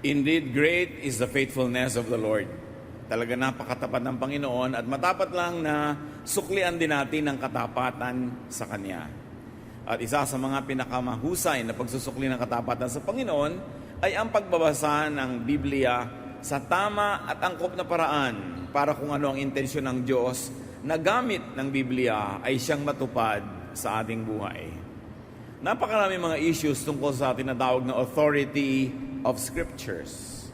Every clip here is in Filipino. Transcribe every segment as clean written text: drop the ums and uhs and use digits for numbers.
Indeed, great is the faithfulness of the Lord. Talaga napakatapat ng Panginoon at matapat lang na suklian din natin ang katapatan sa Kanya. At isa sa mga pinakamahusay na pagsusukli ng katapatan sa Panginoon ay ang pagbabasa ng Biblia sa tama at angkop na paraan para kung ano ang intensyon ng Diyos na gamit ng Biblia ay siyang matupad sa ating buhay. Napakarami mga issues tungkol sa tinatawag na authority of Scriptures.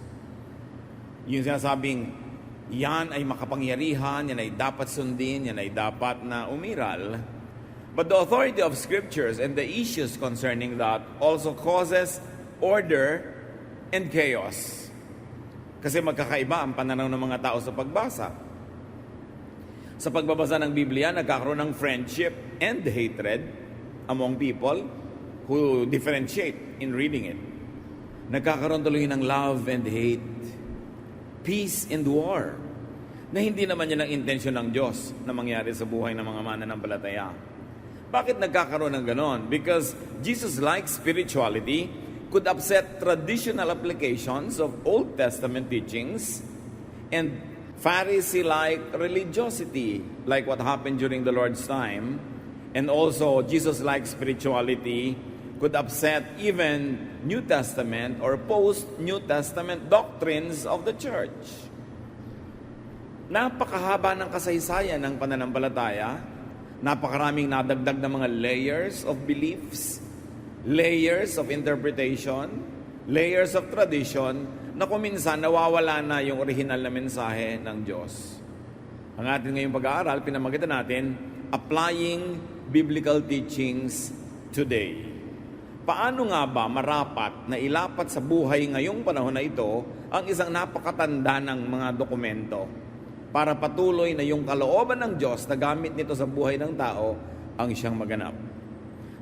Yung sinasabing, yan ay makapangyarihan, yan ay dapat sundin, yan ay dapat na umiral. But the authority of Scriptures and the issues concerning that also causes order and chaos. Kasi magkakaiba ang pananaw ng mga tao sa pagbasa. Sa pagbabasa ng Biblia, nagkakaroon ng friendship and hatred among people who differentiate in reading it. Nagkakaroon tuloy ng love and hate, peace and war, na hindi naman yan ang intensyon ng Diyos na mangyari sa buhay ng mga mananampalataya. Bakit nagkakaroon ng ganon? Because Jesus-like spirituality could upset traditional applications of Old Testament teachings and Pharisee-like religiosity, like what happened during the Lord's time, and also Jesus-like spirituality could upset even New Testament or post-New Testament doctrines of the church. Napakahaba ng kasaysayan ng pananampalataya, napakaraming nadagdag na mga layers of beliefs, layers of interpretation, layers of tradition, na kung minsan nawawala na yung original na mensahe ng Diyos. Ang ating ngayong pag-aaral, pinamagitan natin, Applying Biblical Teachings Today. Paano nga ba marapat na ilapat sa buhay ngayong panahon na ito ang isang napakatanda ng mga dokumento para patuloy na yung kalooban ng Diyos na gamit nito sa buhay ng tao ang siyang maganap?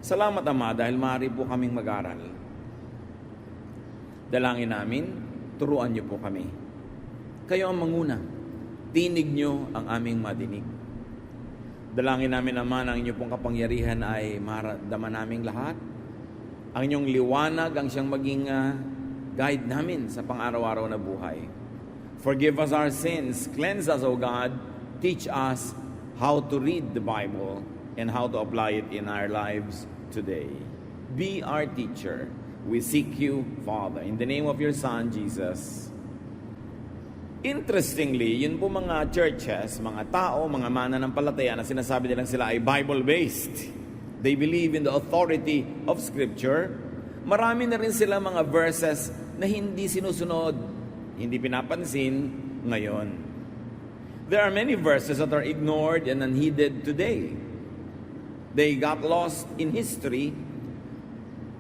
Salamat, Ama, dahil maaari po kaming mag-aral. Dalangin namin, turuan niyo po kami. Kayo ang manguna. Tinig niyo ang aming madinig. Dalangin namin, Ama, na ang inyong pong kapangyarihan ay maramdaman naming lahat. Ang inyong liwanag ang siyang maging guide namin sa pang-araw-araw na buhay. Forgive us our sins. Cleanse us, O God. Teach us how to read the Bible and how to apply it in our lives today. Be our teacher. We seek you, Father, in the name of your Son, Jesus. Interestingly, yun po mga churches, mga tao, mga mananampalataya na sinasabi nilang sila ay Bible-based. They believe in the authority of Scripture. Marami na rin sila mga verses na hindi sinusunod, hindi pinapansin ngayon. There are many verses that are ignored and unheeded today. They got lost in history.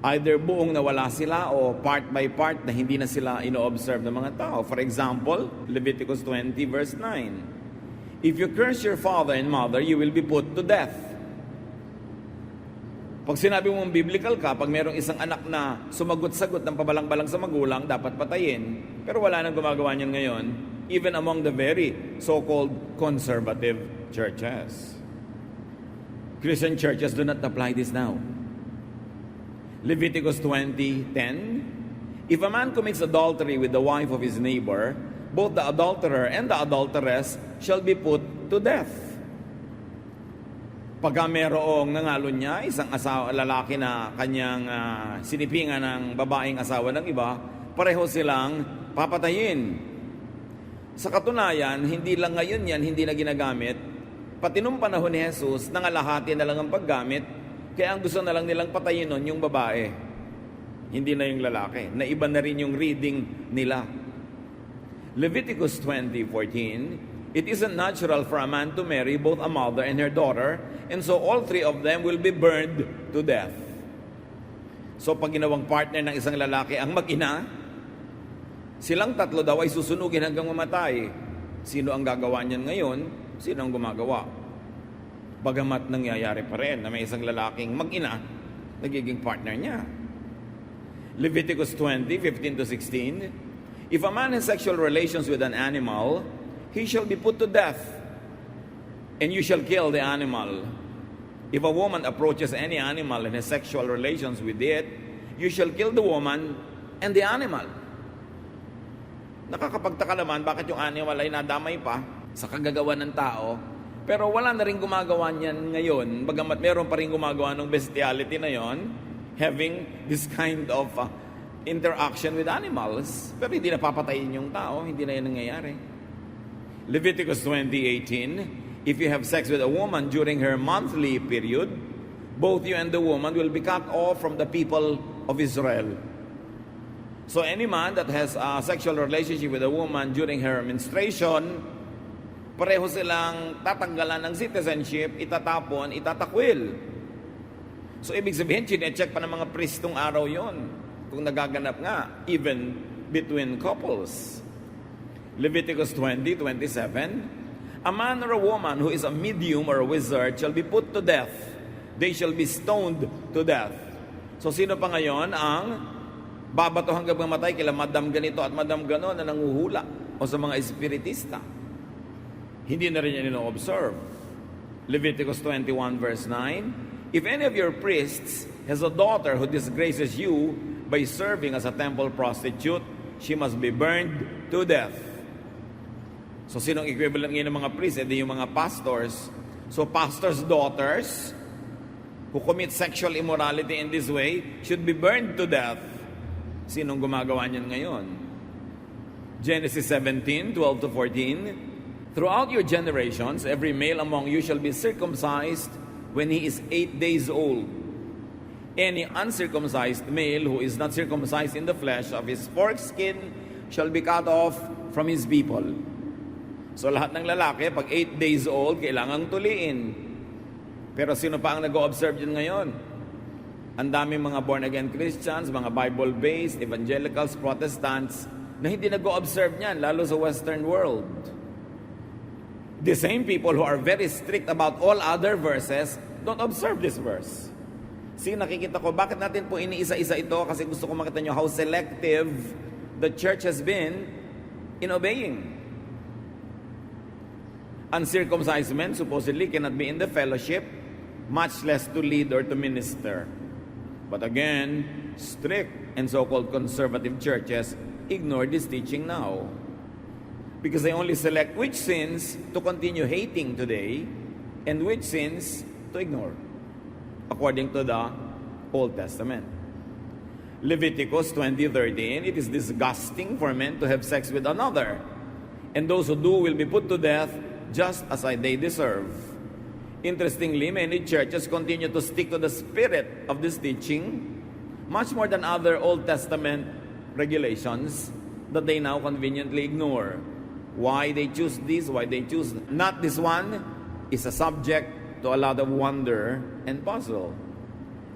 Either buong nawala sila o part by part na hindi na sila ino-observe ng mga tao. For example, Leviticus 20 verse 9. If you curse your father and mother, you will be put to death. Pag sinabi mong biblical ka, pag mayroong isang anak na sumagot-sagot ng pabalang-balang sa magulang, dapat patayin. Pero wala nang gumagawa niyan ngayon, even among the very so-called conservative churches. Christian churches do not apply this now. Leviticus 20:10, if a man commits adultery with the wife of his neighbor, both the adulterer and the adulteress shall be put to death. Pagka mayroong nangalon niya, isang lalaki na kanyang sinipingan ng babaeng asawa ng iba, pareho silang papatayin. Sa katunayan, hindi lang ngayon yan, hindi na ginagamit. Pati nung panahon ni Jesus, nangalahati na lang ang paggamit, kaya ang gusto na lang nilang patayin nun yung babae. Hindi na yung lalaki. Naiba na rin yung reading nila. Leviticus 20:14, it isn't natural for a man to marry both a mother and her daughter, and so all three of them will be burned to death. So pag ginawang partner ng isang lalaki ang mag-ina, silang tatlo daw ay susunugin hanggang mamatay. Sino ang gagawa niyan ngayon? Sino ang gumagawa? Bagamat nangyayari pa rin na may isang lalaking mag-ina, nagiging partner niya. Leviticus 20:15-16, if a man has sexual relations with an animal, he shall be put to death, and you shall kill the animal. If a woman approaches any animal and has sexual relations with it, you shall kill the woman and the animal. Nakakapagtaka naman bakit yung animal ay nadamay pa sa kagagawa ng tao. Pero wala na rin gumagawa niyan ngayon. Bagamat meron pa rin gumagawa ng bestiality na yon, having this kind of interaction with animals. Pero hindi napapatayin yung tao. Hindi na yan nangyayari. Leviticus 20:18, if you have sex with a woman during her monthly period, both you and the woman will be cut off from the people of Israel. So any man that has a sexual relationship with a woman during her menstruation, pareho silang tatanggalan ng citizenship, itatapon, itatakwil. So ibig sabihin, chinecheck pa ng mga pristong araw yon kung nagaganap nga, even between couples. Leviticus 20:27, a man or a woman who is a medium or a wizard shall be put to death. They shall be stoned to death. So sino pa ngayon ang babato hanggang mamatay kila madam ganito at madam ganon na nanguhula o sa mga espiritista? Hindi na rin yan ino-observe. Leviticus 21:9, if any of your priests has a daughter who disgraces you by serving as a temple prostitute, she must be burned to death. So sinong equivalent ngayon ng mga priests? Hindi yung mga pastors. So pastors' daughters who commit sexual immorality in this way should be burned to death. Sinong gumagawa niyan ngayon? Genesis 17:12-14, throughout your generations, every male among you shall be circumcised when he is 8 days old. Any uncircumcised male who is not circumcised in the flesh of his foreskin shall be cut off from his people. So lahat ng lalaki, pag 8 days old, kailangang tuliin. Pero sino pa ang nag-o-observe yun ngayon? Ang daming mga born-again Christians, mga Bible-based, evangelicals, Protestants, na hindi nag-o-observe niyan, lalo sa Western world. The same people who are very strict about all other verses, don't observe this verse. See, nakikita ko, bakit natin po iniisa-isa ito? Kasi gusto ko makita nyo how selective the church has been in obeying. Uncircumcised men supposedly cannot be in the fellowship, much less to lead or to minister. But again, strict and so-called conservative churches ignore this teaching now, because they only select which sins to continue hating today and which sins to ignore, according to the Old Testament. Leviticus 20:13, it is disgusting for men to have sex with another, and those who do will be put to death just as they deserve. Interestingly, many churches continue to stick to the spirit of this teaching much more than other Old Testament regulations that they now conveniently ignore. Why they choose this, why they choose not this one, is a subject to a lot of wonder and puzzle.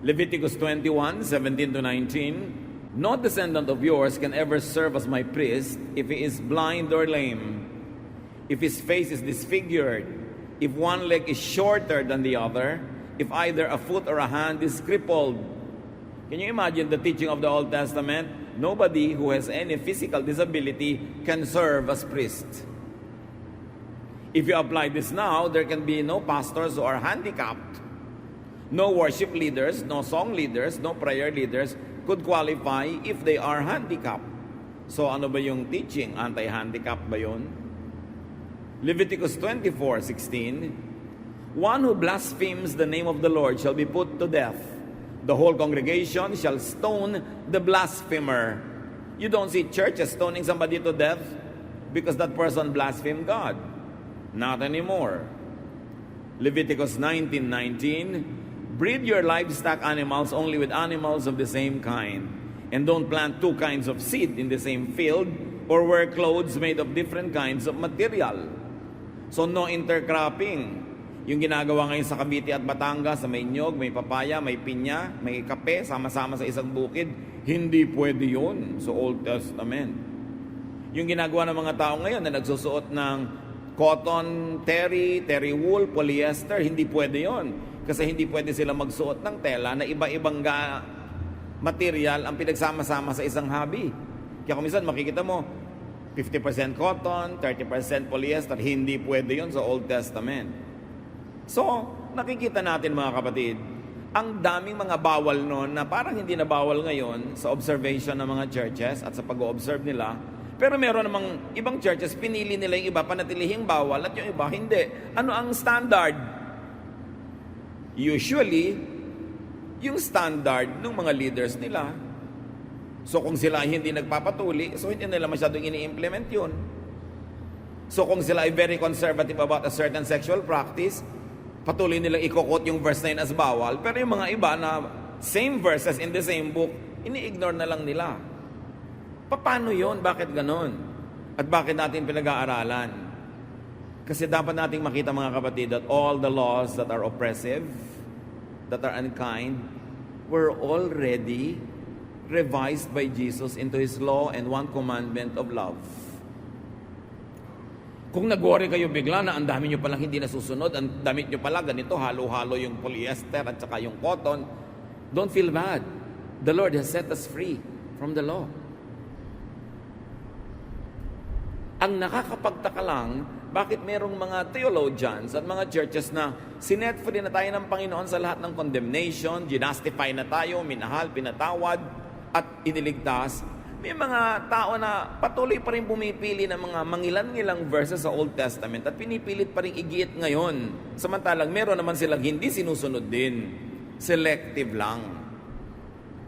Leviticus 21:17-19, no descendant of yours can ever serve as my priest if he is blind or lame, if his face is disfigured, if one leg is shorter than the other, if either a foot or a hand is crippled. Can you imagine the teaching of the Old Testament? Nobody who has any physical disability can serve as priest. If you apply this now, there can be no pastors who are handicapped. No worship leaders, no song leaders, no prayer leaders could qualify if they are handicapped. So ano ba yung teaching? Anti-handicap ba yun? Leviticus 24:16, one who blasphemes the name of the Lord shall be put to death. The whole congregation shall stone the blasphemer. You don't see churches stoning somebody to death because that person blasphemed God. Not anymore. Leviticus 19:19, breed your livestock animals only with animals of the same kind, and don't plant two kinds of seed in the same field, or wear clothes made of different kinds of material. So no intercropping. Yung ginagawa ngayon sa Cavite at Batangas, sa may nyog, may papaya, may pinya, may kape, sama-sama sa isang bukid, hindi pwede yun sa Old Testament. Yung ginagawa ng mga tao ngayon na nagsusuot ng cotton, terry wool, polyester, hindi pwede yun. Kasi hindi pwede sila magsuot ng tela na iba-ibang material ang pinagsama-sama sa isang hobby. Kaya kung minsan makikita mo, 50% cotton, 30% polyester, hindi pwede yun sa Old Testament. So, nakikita natin mga kapatid, ang daming mga bawal noon na parang hindi na bawal ngayon sa observation ng mga churches at sa pag-o-observe nila, Pero meron namang ibang churches, pinili nila yung iba, panatilihing bawal, at yung iba, hindi. Ano ang standard? Usually, yung standard ng mga leaders nila. So kung sila ay hindi nagpapatuli, so hindi nila masyadong ini-implement yun. So kung sila ay very conservative about a certain sexual practice, patuloy nilang i-quote yung verse na yun as bawal. Pero yung mga iba na same verses in the same book, ini-ignore na lang nila. Paano yun? Bakit ganon? At bakit natin pinag-aaralan? Kasi dapat nating makita, mga kapatid, that all the laws that are oppressive, that are unkind, were already revised by Jesus into His law and one commandment of love. Kung nag-worry kayo bigla na ang dami nyo palang hindi nasusunod, ang damit nyo pala ganito, halo-halo yung polyester at saka yung cotton, don't feel bad. The Lord has set us free from the law. Ang nakakapagtaka lang, bakit merong mga theologians at mga churches na sinet free na tayo ng Panginoon sa lahat ng condemnation, ginastify na tayo, minahal, pinatawad, at iniligtas. May mga tao na patuloy pa rin pumipili ng mga mangilan-ngilang verses sa Old Testament at pinipilit pa rin igiit ngayon. Samantalang meron naman silang hindi sinusunod din. Selective lang.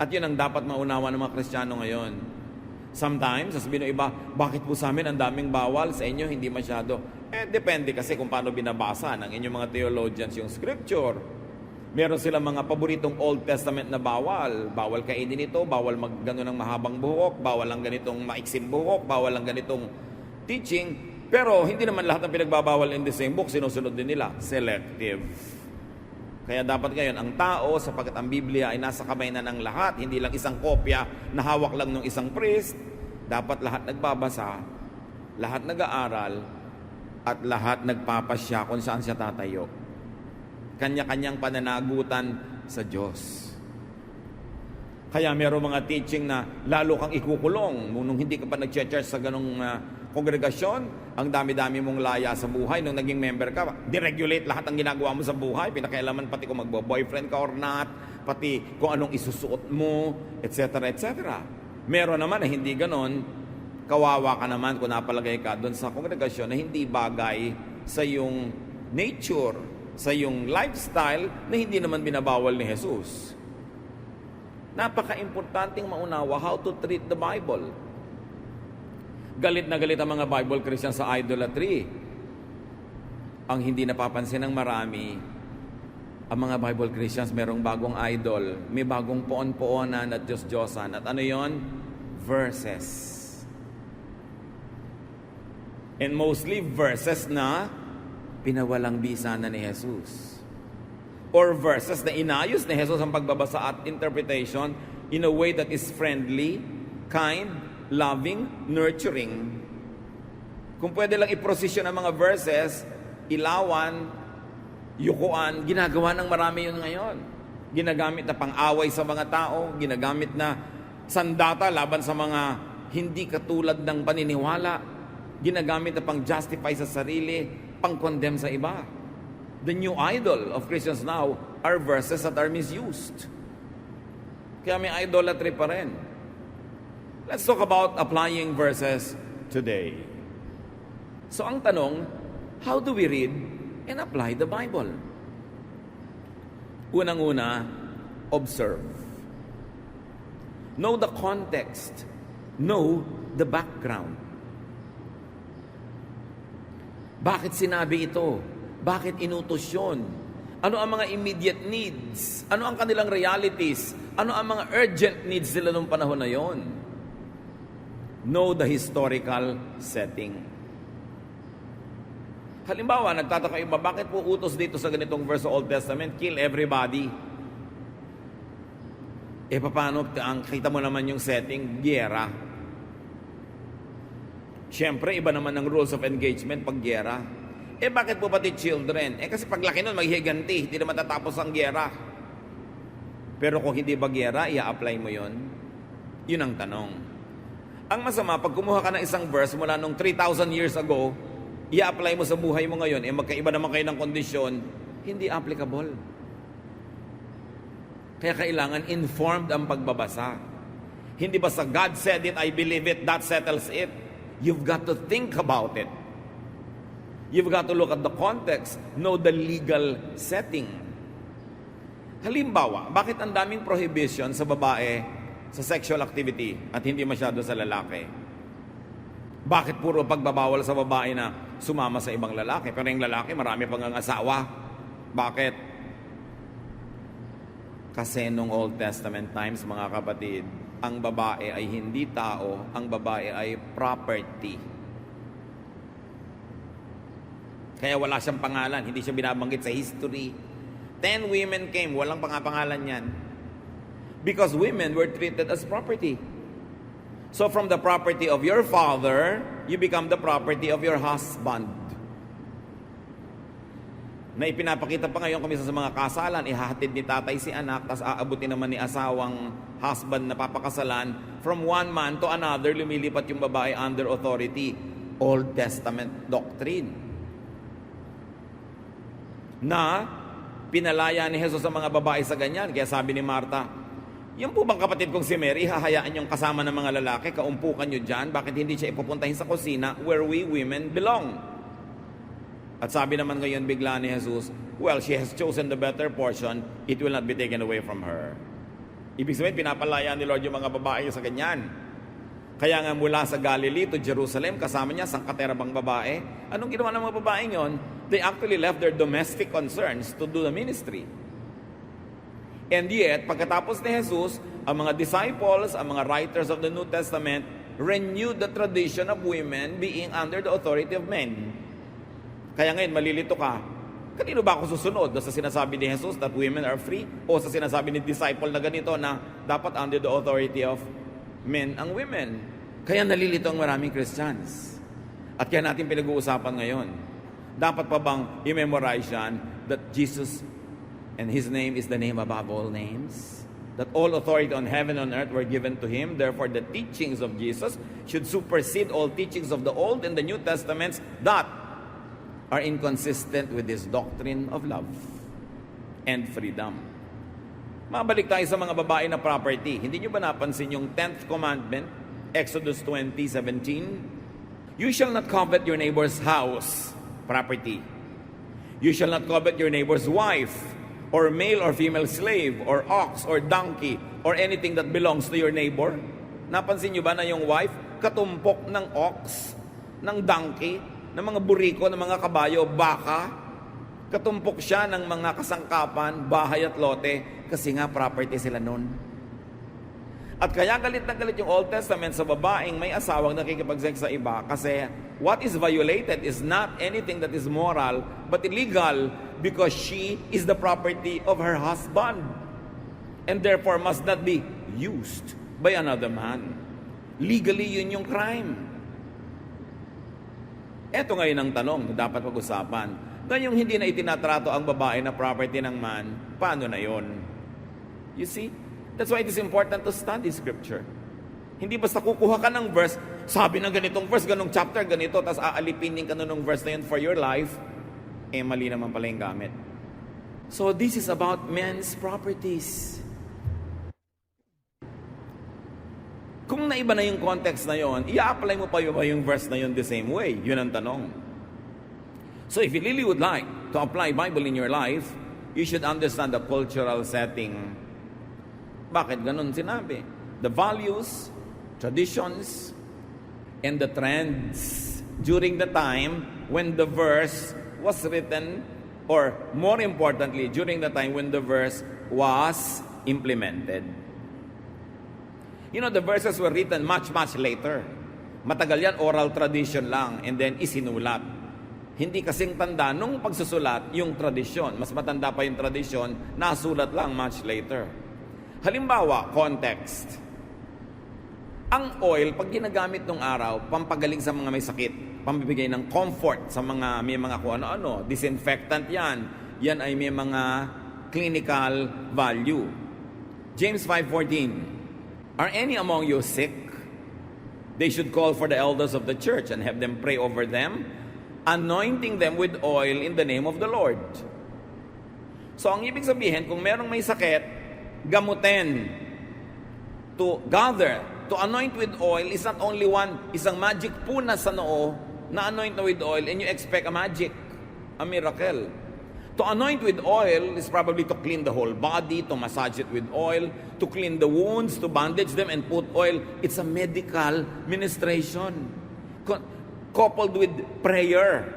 At yun ang dapat maunawa ng mga Kristiyano ngayon. Sometimes, sasabihin ng iba, bakit po sa amin ang daming bawal, sa inyo hindi masyado? Depende kasi kung paano binabasa ng inyong mga theologians yung scripture. Meron silang mga paboritong Old Testament na bawal. Bawal kainin ito, bawal maggano ng mahabang buhok, bawal lang ganitong maiksing buhok, bawal lang ganitong teaching. Pero hindi naman lahat ng pinagbabawal in the same book, sinusunod din nila. Selective. Kaya dapat ngayon, ang tao, sapagkat ang Biblia ay nasa kamay na ng lahat, hindi lang isang kopya na hawak lang ng isang priest, dapat lahat nagbabasa, lahat nag-aaral, at lahat nagpapasya kung saan siya tatayo. Kanya-kanyang pananagutan sa Diyos. Kaya meron mga teaching na lalo kang ikukulong nung hindi ka pa nag-church sa ganong kongregasyon, ang dami-dami mong laya sa buhay. Nung naging member ka, deregulate lahat ang ginagawa mo sa buhay, pinakialaman pati kung magbo-boyfriend ka or not, pati kung anong isusuot mo, etc. etc. Meron naman na hindi ganon, kawawa ka naman kung napalagay ka doon sa kongregasyon na hindi bagay sa iyong nature, sa iyong lifestyle na hindi naman binabawal ni Jesus. Napaka-importanting maunawa how to treat the Bible. Galit na galit ang mga Bible Christians sa idolatry. Ang hindi napapansin ng marami, ang mga Bible Christians merong bagong idol, may bagong poon-poonan at Diyos-Diyosan. At ano yon? Verses. And mostly verses na pinawalang bisa na ni Jesus. Or verses na inayos ni Jesus ang pagbabasa at interpretation in a way that is friendly, kind, loving, nurturing. Kung pwede lang i-prosesyon ang mga verses, ilawan, yukuan, ginagawa ng marami yun ngayon. Ginagamit na pang-away sa mga tao, ginagamit na sandata laban sa mga hindi katulad ng paniniwala, ginagamit na pang-justify sa sarili, pang-condemn sa iba. The new idol of Christians now are verses that are misused. Kaya may idolatry pa rin. Let's talk about applying verses today. So ang tanong, how do we read and apply the Bible? Unang-una, observe. Know the context. Know the background. Bakit sinabi ito? Bakit inutos yun? Ano ang mga immediate needs? Ano ang kanilang realities? Ano ang mga urgent needs nila nung panahon na yon? Know the historical setting. Halimbawa, nagtataka iba, bakit po utos dito sa ganitong verse sa Old Testament? Kill everybody. Paano? Kita mo naman yung setting, giyera. Siyempre, iba naman ang rules of engagement pag giyera. Bakit po pati children? Kasi paglaki nun, maghihiganti. Hindi naman tatapos ang giyera. Pero kung hindi ba giyera, i-apply mo yon? Yun ang tanong. Ang masama, pag kumuha ka ng isang verse mula nung 3,000 years ago, i-apply mo sa buhay mo ngayon, magkaiba naman kayo ng kondisyon, hindi applicable. Kaya kailangan informed ang pagbabasa. Hindi basta God said it, I believe it, that settles it. You've got to think about it. You've got to look at the context, know the legal setting. Halimbawa, bakit ang daming prohibition sa babae sa sexual activity at hindi masyado sa lalaki? Bakit puro pagbabawal sa babae na sumama sa ibang lalaki? Pero yung lalaki, marami pang ang asawa. Bakit? Kasi nung Old Testament times, mga kapatid, ang babae ay hindi tao, ang babae ay property. Kaya wala siyang pangalan, hindi siya binabanggit sa history. 10 women came, walang pangalan yan. Because women were treated as property. So from the property of your father, you become the property of your husband. Na ipinapakita pa ngayon kami sa mga kasalan, ihahatid ni tatay si anak, tas aabutin naman ni asawang husband na papakasalan. From one man to another, lumilipat yung babae under authority. Old Testament doctrine. Na pinalaya ni Jesus sa mga babae sa ganyan. Kaya sabi ni Martha, yung po bang kapatid kong si Mary, hahayaan yung kasama ng mga lalaki, kaumpukan nyo dyan, bakit hindi siya ipupuntahin sa kusina where we women belong? At sabi naman ngayon bigla ni Jesus, well, she has chosen the better portion, it will not be taken away from her. Ibig sabihin, pinapalaya ni Lord yung mga babae sa ganyan. Kaya nga mula sa Galilee to Jerusalem, kasama niya sangkaterabang babae. Anong ginawa ng mga babae yon? They actually left their domestic concerns to do the ministry. And yet, pagkatapos ni Jesus, ang mga disciples, ang mga writers of the New Testament, renewed the tradition of women being under the authority of men. Kaya ngayon, malilito ka, kanino ba ako susunod? Sa sinasabi ni Jesus that women are free? O sa sinasabi ni disciple na ganito na dapat under the authority of men ang women? Kaya nalilito ang maraming Christians. At kaya natin pinag-uusapan ngayon. Dapat pa bang i-memorize yan that Jesus and His name is the name above all names? That all authority on heaven and earth were given to Him. Therefore, the teachings of Jesus should supersede all teachings of the Old and the New Testaments that are inconsistent with His doctrine of love and freedom. Mabalik tayo sa mga babae na property. Hindi nyo ba napansin yung 10th commandment, Exodus 20:17? You shall not covet your neighbor's house, property. You shall not covet your neighbor's wife, or male or female slave, or ox, or donkey, or anything that belongs to your neighbor. Napansin nyo ba na yung wife, katumpok ng ox, ng donkey, ng mga buriko, ng mga kabayo, baka, katumpok siya ng mga kasangkapan, bahay at lote, kasi nga property sila nun. At kaya galit na galit yung Old Testament sa babaeng may asawang nakikipag-sex sa iba kasi what is violated is not anything that is moral but illegal because she is the property of her husband and therefore must not be used by another man. Legally, yun yung crime. Ito ngayon ang tanong na dapat pag-usapan. Ngayong hindi na itinatrato ang babae na property ng man, paano na yon? You see? That's why it is important to study Scripture. Hindi basta kukuha ka ng verse, sabi ng ganitong verse, ganong chapter, ganito, tapos aalipinin ka ng verse na yun for your life, mali naman pala yung gamit. So this is about men's properties. Kung naiba na yung context na yon, i-apply mo pa yung verse na yun the same way? Yun ang tanong. So if you really would like to apply Bible in your life, you should understand the cultural setting. Bakit ganun sinabi? The values, traditions, and the trends during the time when the verse was written, or more importantly, during the time when the verse was implemented. You know, the verses were written much later. Matagal yan, oral tradition lang, and then isinulat. Hindi kasing tanda nung pagsusulat yung tradisyon. Mas matanda pa yung tradisyon, nasulat lang much later. Halimbawa, context. Ang oil, pag ginagamit nung araw, pampagaling sa mga may sakit, pambibigay ng comfort sa mga may mga kung ano-ano, disinfectant yan. Yan ay may mga clinical value. James 5:14, are any among you sick? They should call for the elders of the church and have them pray over them, anointing them with oil in the name of the Lord. So ang ibig sabihin, kung merong may sakit, gamutin, to gather to anoint with oil is not only isang magic puna sa noo na anoint na with oil and you expect a magic, a miracle. To anoint with oil is probably to clean the whole body, to massage it with oil, to clean the wounds, to bandage them and put oil. It's a medical ministration coupled with prayer.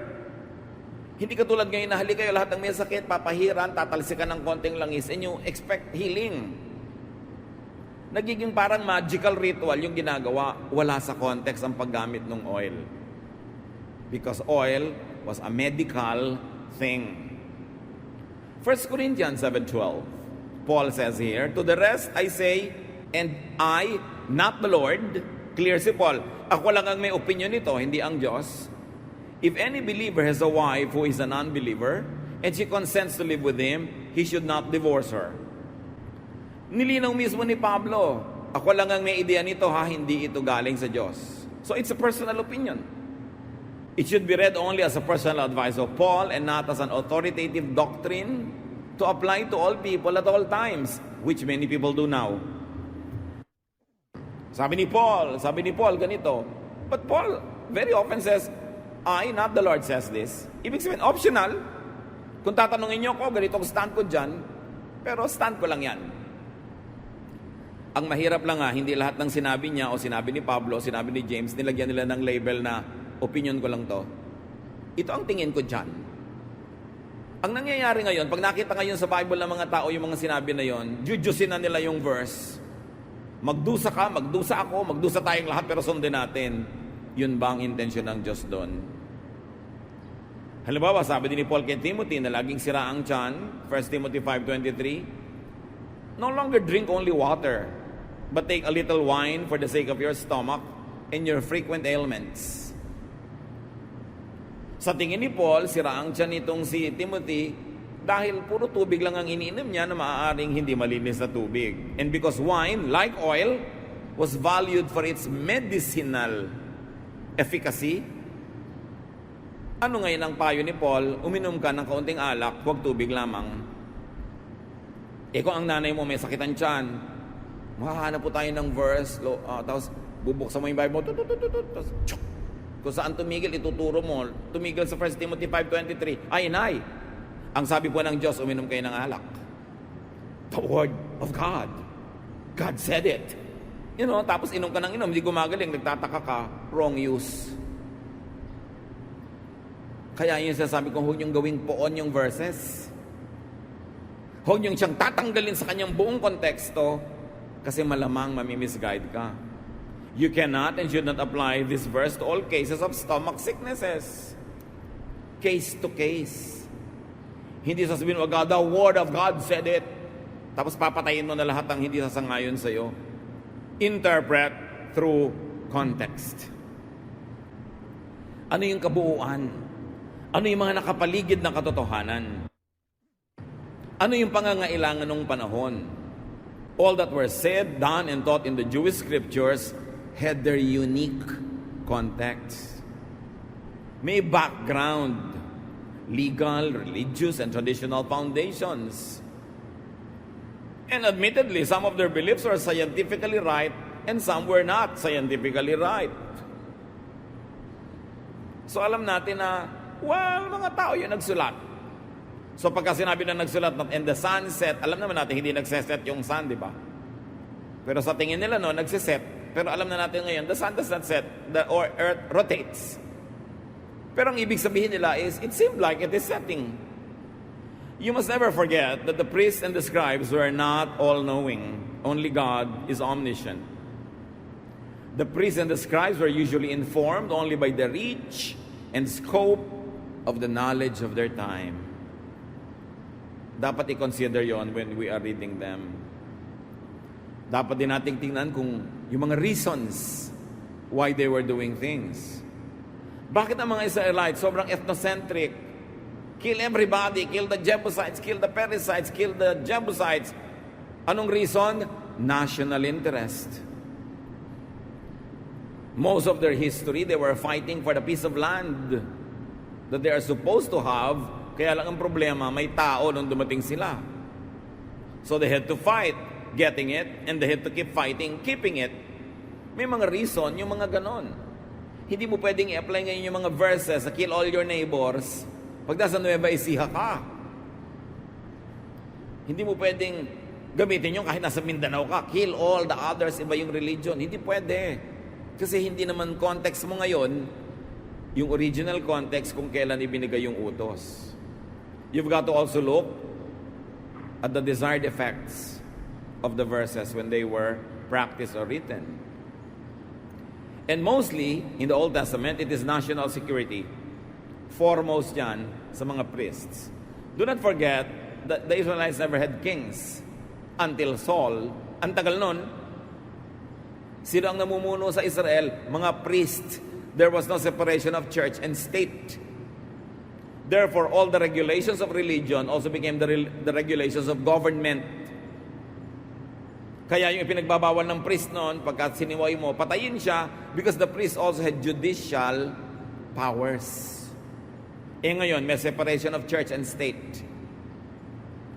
Hindi katulad ngayon na halika kayo lahat ng may sakit, papahiran, tatalsikan ng konting langis, and you expect healing. Nagiging parang magical ritual yung ginagawa. Wala sa context ang paggamit ng oil. Because oil was a medical thing. 1 Corinthians 7:12, Paul says here, to the rest I say, and I, not the Lord, clear si Paul, ako lang ang may opinion nito, hindi ang Diyos. If any believer has a wife who is an unbeliever, and she consents to live with him, he should not divorce her. Nilinaw mismo ni Pablo, ako lang ang may ideya nito ha, hindi ito galing sa Diyos. So it's a personal opinion. It should be read only as a personal advice of Paul and not as an authoritative doctrine to apply to all people at all times, which many people do now. Sabi ni Paul ganito. But Paul very often says, I, not the Lord, says this. Ibig sabihin, optional. Kung tatanungin niyo ko, ganito ang stand ko dyan, pero stand ko lang yan. Ang mahirap lang hindi lahat ng sinabi niya o sinabi ni Pablo, sinabi ni James, nilagyan nila ng label na opinion ko lang to. Ito ang tingin ko dyan. Ang nangyayari ngayon, pag nakita ngayon sa Bible ng mga tao yung mga sinabi na yon, jujusin na nila yung verse. Magdusa ka, magdusa ako, magdusa tayong lahat pero sundin natin. Yun ba ang intensyon ng Diyos doon? Halimbawa, sabi din ni Paul kay Timothy na laging sira ang tiyan, 1 Timothy 5:23, no longer drink only water, but take a little wine for the sake of your stomach and your frequent ailments. Sa tingin ni Paul, sira ang tiyan nitong si Timothy dahil puro tubig lang ang iniinom niya na maaaring hindi malinis na tubig. And because wine, like oil, was valued for its medicinal efficacy, ano ngayon ang payo ni Paul? Uminom ka ng kaunting alak, huwag tubig lamang. Kung ang nanay mo may sakit ang tiyan, makahanap po tayo ng verse, tapos bubuksan mo yung Bible, tapos kung saan tumigil, ituturo mo. Tumigil sa 1 Timothy 5:23. Ay, inay, ang sabi po ng Diyos, uminom kayo ng alak. The word of God. God said it. Tapos inom ka ng inom, hindi gumagaling, nagtataka ka, wrong use. Kaya yun sasabi ko, huwag niyong gawing poon yung verses. Huwag niyong siyang tatanggalin sa kanyang buong konteksto kasi malamang mamimisguide ka. You cannot and should not apply this verse to all cases of stomach sicknesses. Case to case. Hindi sasabihin, wag, the word of God said it. Tapos papatayin mo na lahat ang hindi sasangayon sa'yo. Interpret through context. Ano yung kabuuan? Ano yung mga nakapaligid na katotohanan? Ano yung pangangailangan ng panahon? All that were said, done, and taught in the Jewish scriptures had their unique context. May background, legal, religious, and traditional foundations. And admittedly, some of their beliefs were scientifically right and some were not scientifically right. So alam natin na, mga tao yung nagsulat. So pagka sinabi na nagsulat and the sun set, alam naman natin hindi nagseset yung sun, di ba? Pero sa tingin nila nagsiset. Pero alam na natin ngayon, the sun does not set, or earth rotates. Pero ang ibig sabihin nila is, it seemed like it is setting. You must never forget that the priests and the scribes were not all-knowing. Only God is omniscient. The priests and the scribes were usually informed only by the reach and scope of the knowledge of their time. Dapat i-consider yon when we are reading them. Dapat din nating tingnan kung yung mga reasons why they were doing things. Bakit ang mga Israelites sobrang ethnocentric? Kill everybody, kill the Jebusites, kill the Perizzites, kill the Jebusites. Anong reason? National interest. Most of their history, they were fighting for the piece of land that they are supposed to have. Kaya lang ang problema, may tao nung dumating sila. So they had to fight getting it, and they had to keep fighting, keeping it. May mga reason yung mga ganon. Hindi mo pwedeng i-apply ngayon yung mga verses sa kill all your neighbors pag nasa Nueva Ecija ka. Hindi mo pwedeng gamitin yung kahit nasa Mindanao ka. Kill all the others, iba yung religion. Hindi pwede. Kasi hindi naman context mo ngayon yung original context kung kailan ibinigay yung utos. You've got to also look at the desired effects of the verses when they were practiced or written. And mostly, in the Old Testament, it is national security. Foremost yan sa mga priests. Do not forget that the Israelites never had kings until Saul. Ang tagal nun, sino ang namumuno sa Israel? Mga priests. There was no separation of church and state. Therefore, all the regulations of religion also became the regulations of government. Kaya yung ipinagbabawal ng priest noon, pagkat siniway mo, patayin siya because the priest also had judicial powers. Ngayon, may separation of church and state.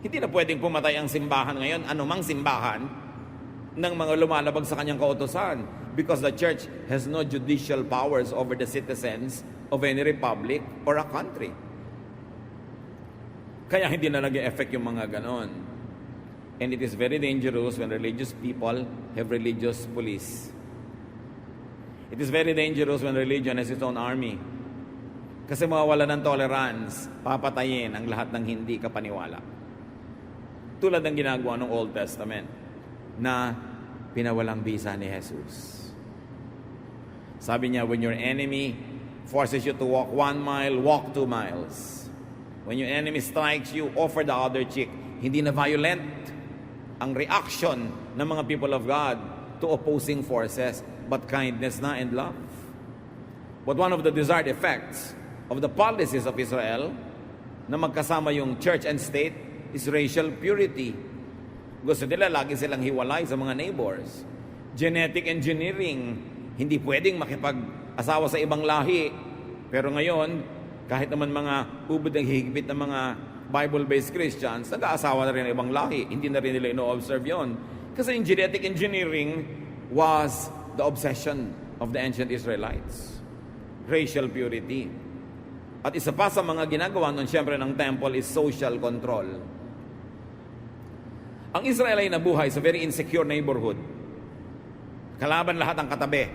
Hindi na pwedeng pumatay ang simbahan ngayon, anumang simbahan, ng mga lumalabag sa kanyang kautusan because the church has no judicial powers over the citizens of any republic or a country. Kaya hindi na nag-e-effect yung mga ganon. And it is very dangerous when religious people have religious police. It is very dangerous when religion has its own army. Kasi mawawala ng tolerance, papatayin ang lahat ng hindi kapaniwala. Tulad ng ginagawa ng Old Testament na pinawalang bisa ni Jesus. Sabi niya, when your enemy forces you to walk 1 mile, walk 2 miles. When your enemy strikes you, offer the other cheek. Hindi na violent ang reaction ng mga people of God to opposing forces, but kindness na and love. But one of the desired effects of the policies of Israel na magkasama yung church and state is racial purity. Gusto nila lagi silang hiwalay sa mga neighbors. Genetic engineering, hindi pwedeng makipag-asawa sa ibang lahi. Pero ngayon, kahit naman mga ubod ng higpit ng mga Bible-based Christians, nag-aasawa na rin ng ibang lahi. Hindi na rin nila ino-observe yon. Kasi in genetic engineering was the obsession of the ancient Israelites. Racial purity. At isa pa sa mga ginagawa nun, siyempre, ng temple is social control. Ang Israel ay nabuhay sa very insecure neighborhood. Kalaban lahat ang katabi.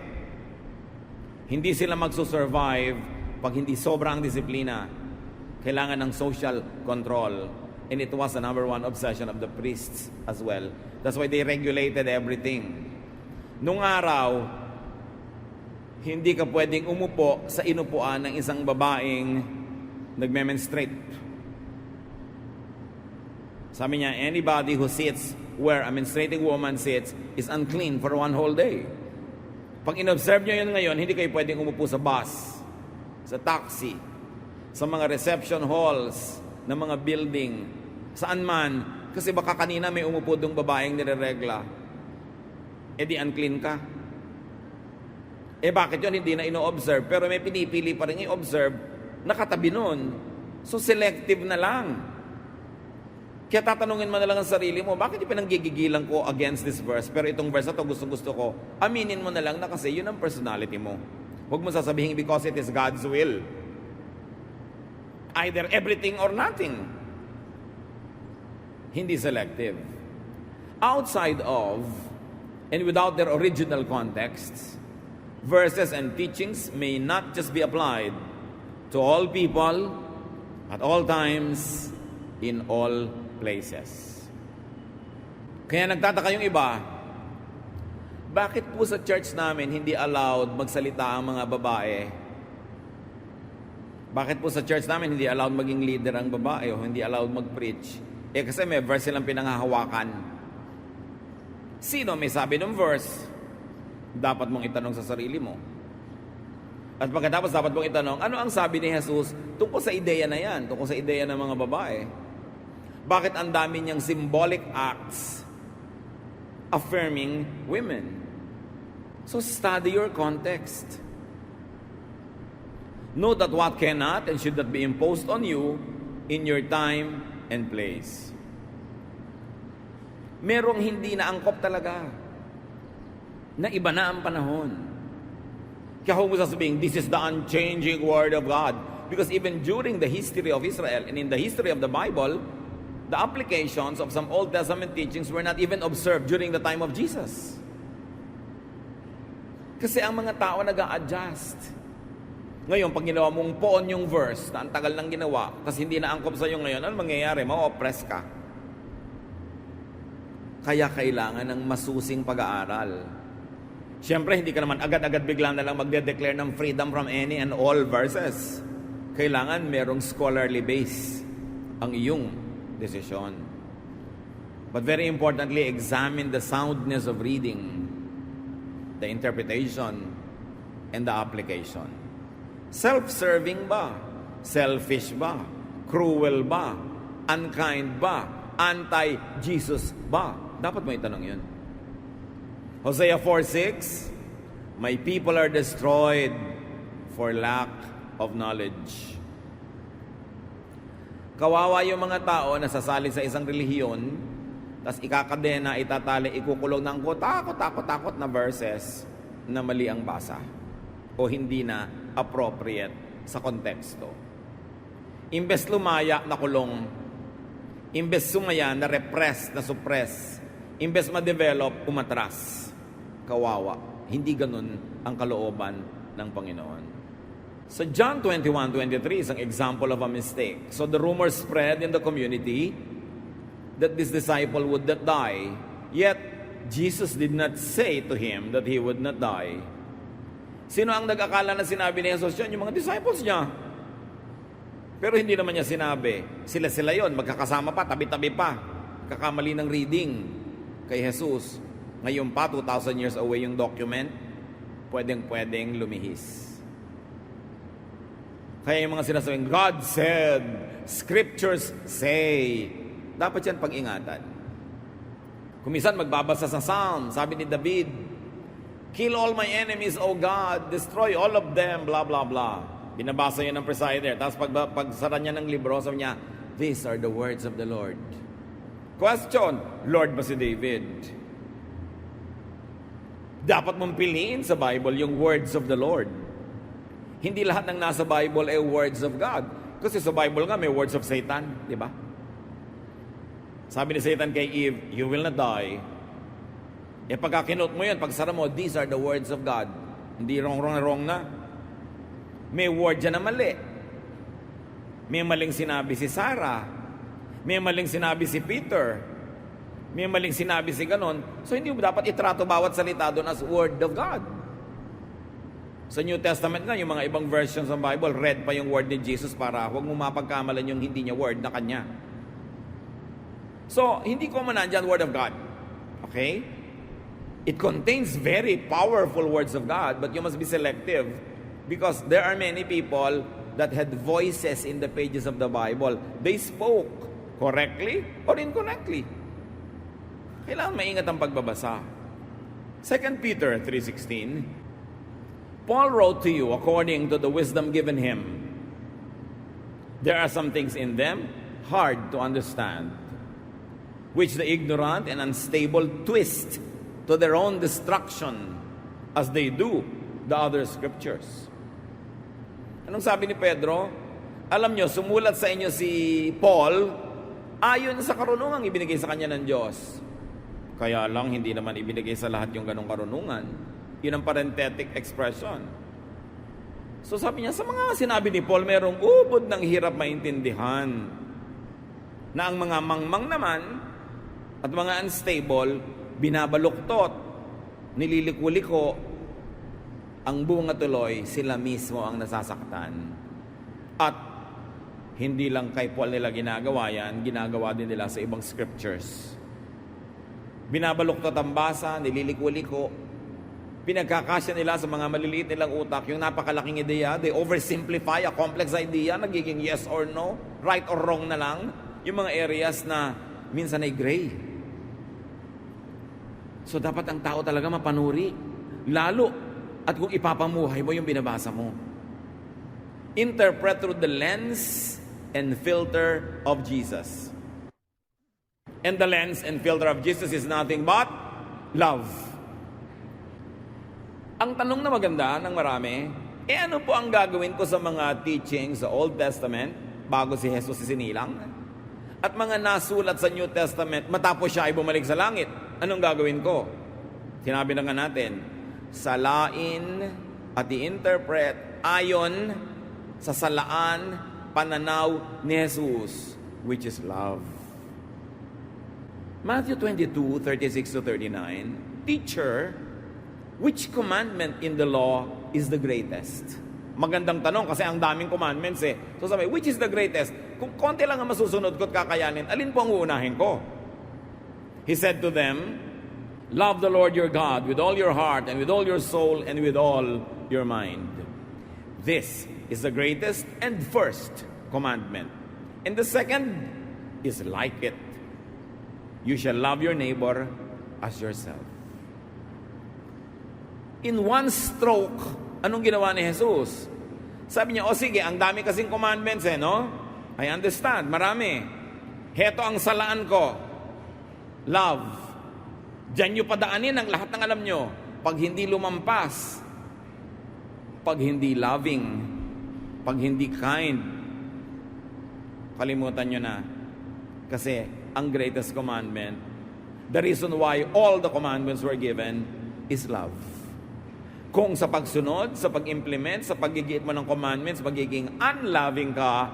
Hindi sila magsusurvive pag hindi sobrang disiplina. Kailangan ng social control. And it was the number one obsession of the priests as well. That's why they regulated everything. Nung araw, hindi ka pwedeng umupo sa inupuan ng isang babaeng nagme-menstruate. Sabi niya, anybody who sits where a menstruating woman sits is unclean for 1 whole day. Pag inobserve niyo yun ngayon, hindi kayo pwedeng umupo sa bus, sa taxi, sa mga reception halls ng mga building, saan man, kasi baka kanina may umupo dong babaeng nireregla. Di unclean ka. Bakit yun hindi na ino-observe? Pero may pinipili pa rin i-observe nakatabi nun. So selective na lang. Kaya tatanungin mo na lang ang sarili mo, bakit pinanggigigilan ko against this verse? Pero itong verse na to gusto ko. Aminin mo na lang na kasi yun ang personality mo. Huwag mo sasabihin because it is God's will. Either everything or nothing. Hindi selective. Outside of and without their original contexts, verses and teachings may not just be applied to all people, at all times, in all places. Kaya nagtataka yung iba, bakit po sa church namin hindi allowed magsalita ang mga babae? Bakit po sa church namin hindi allowed maging leader ang babae o hindi allowed mag-preach? Kasi may verse silang pinanghahawakan. Sino may sabi ng verse? Dapat mong itanong sa sarili mo. At pagkatapos dapat mong itanong, ano ang sabi ni Jesus tungkol sa ideya na yan, tungkol sa ideya ng mga babae? Bakit ang dami niyang symbolic acts affirming women? So study your context. Know that what cannot and should not be imposed on you in your time and place. Merong hindi na angkop talaga. na iba na ang panahon. Kaya huwag mo sasabihin, this is the unchanging Word of God. Because even during the history of Israel and in the history of the Bible, the applications of some Old Testament teachings were not even observed during the time of Jesus. Kasi ang mga tao nag-a-adjust. Ngayon, pag ginawa mong poon yung verse na ang tagal nang ginawa, kasi hindi na angkop sa'yo ngayon, ano mangyayari? Ma-oppress ka. Kaya kailangan ng masusing pag-aaral. Siyempre, hindi ka naman agad-agad bigla na lang magde-declare ng freedom from any and all verses. Kailangan merong scholarly base ang iyong desisyon. But very importantly, examine the soundness of reading, the interpretation, and the application. Self-serving ba? Selfish ba? Cruel ba? Unkind ba? Anti-Jesus ba? Dapat mo itanong yun. Hosea 4:6, my people are destroyed for lack of knowledge. Kawawa yung mga tao na sasali sa isang relihiyon, tas ikakadena, itatali, ikukulong ng takot na verses na mali ang basa o hindi na appropriate sa konteksto. Imbes lumaya, nakulong. Imbes sumaya, na-repress, na-suppress. Imbes ma-develop, umatras. Kawawa. Hindi ganun ang kalooban ng Panginoon. So John 21:23 is an example of a mistake. So the rumor spread in the community that this disciple would not die. Yet, Jesus did not say to him that he would not die. Sino ang nag-akala na sinabi ni Jesus yan? Yung mga disciples niya. Pero hindi naman niya sinabi. Sila yon, magkakasama pa, tabi-tabi pa. Kakamali ng reading kay Jesus. Ngayon pa, 2,000 years away yung document, pwedeng lumihis. Kaya yung mga sinasabing, God said, Scriptures say, dapat yan pag-ingatan. Kumisan magbabasa sa Psalm, sabi ni David, kill all my enemies, O God, destroy all of them, blah, blah, blah. Binabasa yun ng presider. Tapos pagsara niya ng libro, sabi niya, these are the words of the Lord. Question, Lord ba si David? Dapat mong piliin sa Bible yung words of the Lord. Hindi lahat ng nasa Bible ay words of God. Kasi sa Bible nga may words of Satan, di ba? Sabi ni Satan kay Eve, you will not die. Pagka kinot mo yun, pagsara mo, these are the words of God. Hindi wrong na. May word dyan na mali. May maling sinabi si Sarah. May maling sinabi si Peter. May maling sinabi si ganon. So hindi mo dapat itrato bawat salita doon as word of God. Sa New Testament nga, yung mga ibang versions ng Bible, read pa yung word ni Jesus para huwag mo mapagkamalan yung hindi niya word na kanya. So, hindi ko man nandyan word of God. Okay? It contains very powerful words of God, but you must be selective because there are many people that had voices in the pages of the Bible. They spoke correctly or incorrectly. Kailangan maingat ang pagbabasa. 2 Peter 3:16, Paul wrote to you according to the wisdom given him. There are some things in them hard to understand, which the ignorant and unstable twist to their own destruction as they do the other scriptures. Anong sabi ni Pedro? Alam nyo, sumulat sa inyo si Paul ayon sa karunungang ibinigay sa kanya ng Diyos. Kaya lang, hindi naman ibinigay sa lahat yung ganong karunungan. Yun ang parenthetic expression. So sabi niya, sa mga sinabi ni Paul, merong ubod ng hirap maintindihan na ang mga mangmang naman at mga unstable, binabaluktot, nililiko-liko, ang bunga tuloy, sila mismo ang nasasaktan. At hindi lang kay Paul nila ginagawa yan, ginagawa din nila sa ibang scriptures. Binabaluktot ang basa, nililiko-liko, pinagkakasya nila sa mga maliliit nilang utak, yung napakalaking ideya, they oversimplify a complex idea, nagiging yes or no, right or wrong na lang, yung mga areas na minsan ay gray. So dapat ang tao talaga mapanuri, lalo at kung ipapamuhay mo yung binabasa mo. Interpret through the lens and filter of Jesus. And the lens and filter of Jesus is nothing but love. Ang tanong na maganda ng marami, ano po ang gagawin ko sa mga teachings sa Old Testament bago si Jesus isinilang? At mga nasulat sa New Testament matapos siya ay bumalik sa langit. Anong gagawin ko? Sinabi na nga natin, salain at i-interpret ayon sa salaan, pananaw ni Jesus, which is love. Matthew 22, 36-39, Teacher, which commandment in the law is the greatest? Magandang tanong kasi ang daming commandments eh. So sabi, which is the greatest? Kung konti lang ang masusunod ko at kakayanin, alin po ang uunahin ko? He said to them, love the Lord your God with all your heart and with all your soul and with all your mind. This is the greatest and first commandment. And the second is like it. You shall love your neighbor as yourself. In one stroke, anong ginawa ni Jesus? Sabi niya, sige, ang dami kasing commandments no? I understand, marami. Heto ang salaan ko. Love. Diyan nyo padaanin ang lahat ng alam nyo. Pag hindi lumampas, pag hindi loving, pag hindi kind, kalimutan nyo na. Kasi ang greatest commandment, the reason why all the commandments were given is love. Kung sa pagsunod, sa pag-implement, sa pagigit mo ng commandments, magiging unloving ka,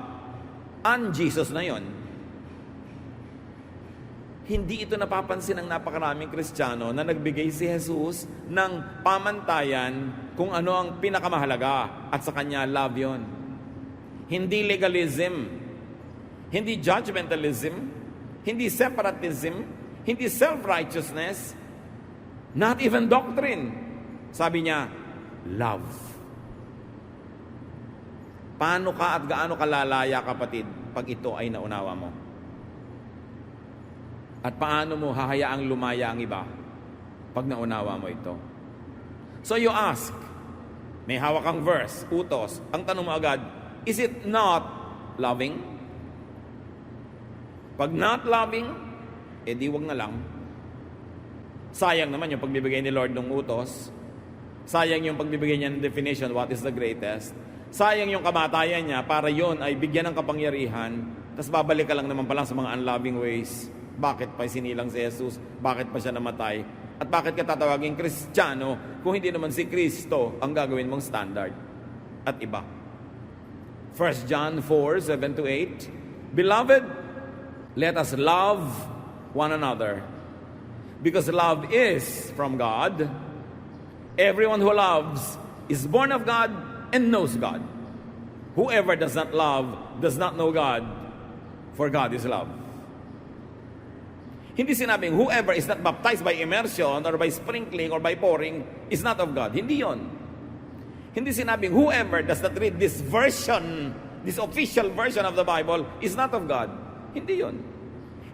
un-Jesus na yon. Hindi ito napapansin ng napakaraming Kristiyano na nagbigay si Jesus ng pamantayan kung ano ang pinakamahalaga at sa kanya love yon. Hindi legalism, hindi judgmentalism, hindi separatism, hindi self-righteousness, not even doctrine. Sabi niya, love. Paano ka at gaano kalalaya, kapatid, pag ito ay naunawa mo? At paano mo hahayaang lumaya ang iba pag naunawa mo ito? So you ask, may hawak kang verse, utos, ang tanong mo agad, is it not loving? Pag not loving, di wag na lang. Sayang naman yung pagbibigay ni Lord ng utos. Sayang yung pagbibigay niya ng definition, what is the greatest. Sayang yung kamatayan niya para yon ay bigyan ng kapangyarihan, tapos babalik ka lang naman pala sa mga unloving ways. Bakit pa sinilang si Jesus? Bakit pa siya namatay? At bakit ka tatawaging Kristiyano kung hindi naman si Kristo ang gagawin mong standard? At iba. 1 John 4:7-8, Beloved, let us love one another, because love is from God. Everyone who loves is born of God and knows God. Whoever does not love does not know God, for God is love. Hindi sinabing whoever is not baptized by immersion or by sprinkling or by pouring is not of God. Hindi yon. Hindi sinabing whoever does not read this version, this official version of the Bible is not of God. Hindi yon.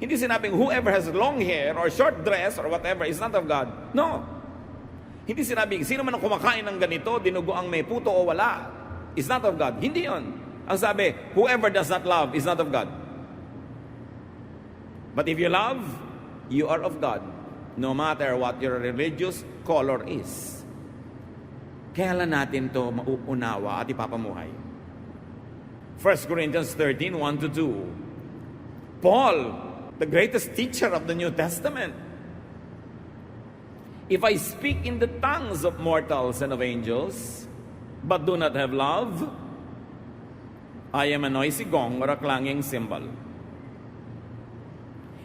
Hindi sinabing whoever has long hair or short dress or whatever is not of God. No. Hindi sinabing sino man ang kumakain ng ganito, dinugo ang may puto o wala, is not of God. Hindi yon. Ang sabi, whoever does not love is not of God. But if you love, you are of God, no matter what your religious color is. Kaya lang natin to mauunawa at ipapamuhay. 1 Corinthians 13, 1-2. Paul, the greatest teacher of the New Testament. If I speak in the tongues of mortals and of angels, but do not have love, I am a noisy gong or a clanging cymbal.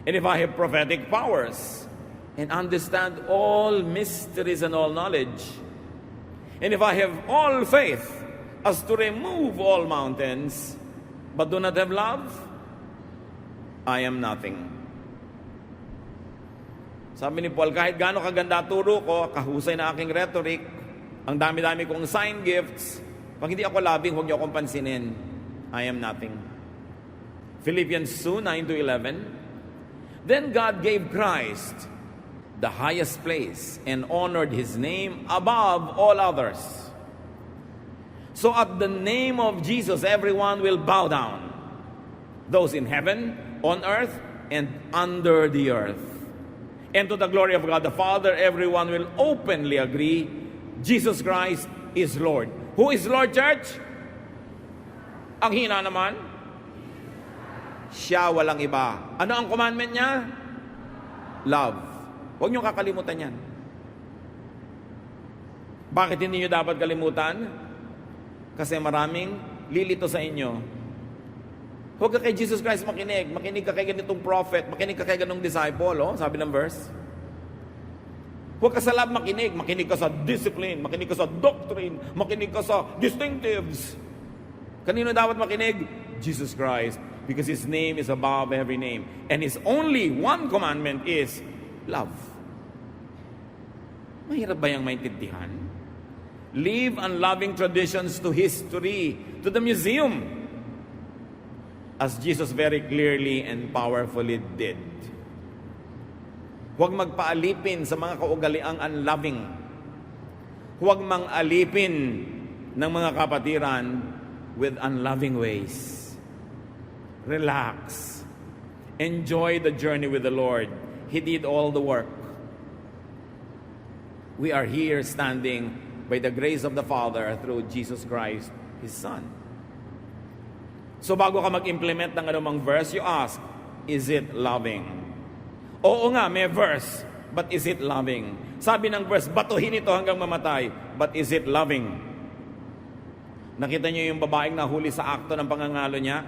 And if I have prophetic powers and understand all mysteries and all knowledge, and if I have all faith as to remove all mountains, but do not have love, I am nothing. Sabi ni Paul, kahit gaano kaganda turo ko, kahusay na aking rhetoric, ang dami-dami kong sign gifts, pag hindi ako loving, huwag niyo akong pansinin. I am nothing. Philippians 2, 9-11. Then God gave Christ the highest place and honored His name above all others. So at the name of Jesus, everyone will bow down. Those in heaven, on earth, and under the earth. And to the glory of God the Father, everyone will openly agree Jesus Christ is Lord. Who is Lord, church? Ang hina naman, siya, walang iba. Ano ang commandment niya? Love. Huwag niyo kakalimutan yan. Bakit hindi niyo dapat kalimutan? Kasi maraming lilito sa inyo. Huwag ka kay Jesus Christ makinig. Makinig ka kay ganitong prophet. Makinig ka kay ganitong disciple. Oh, sabi ng verse. Huwag ka sa love makinig. Makinig ka sa discipline. Makinig ka sa doctrine. Makinig ka sa distinctives. Kanino dapat makinig? Jesus Christ. Because His name is above every name. And His only one commandment is love. Mahirap ba yung maintindihan? Leave unloving traditions to history, to the museum, as Jesus very clearly and powerfully did. Huwag magpaalipin sa mga kaugaliang unloving. Huwag mang-alipin ng mga kapatiran with unloving ways. Relax. Enjoy the journey with the Lord. He did all the work. We are here standing by the grace of the Father through Jesus Christ, His Son. So bago ka mag-implement ng anumang verse, you ask, is it loving? Oo nga, may verse, but is it loving? Sabi ng verse, batuhin ito hanggang mamatay, but is it loving? Nakita niyo yung babaeng nahuli sa akto ng pangangalo niya?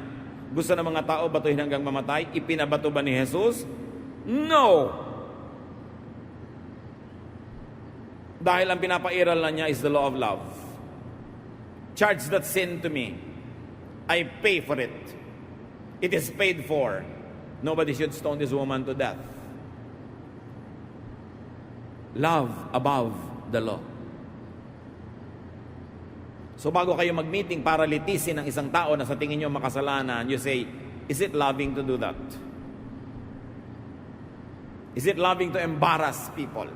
Gusto ng mga tao batuhin hanggang mamatay? Ipinabato ba ni Jesus? No! Dahil ang pinapairal na niya is the law of love. Charge that sin to me. I pay for it. It is paid for. Nobody should stone this woman to death. Love above the law. So bago kayo mag-meeting para litisin ang isang tao na sa tingin nyo makasalanan, you say, is it loving to do that? Is it loving to embarrass people?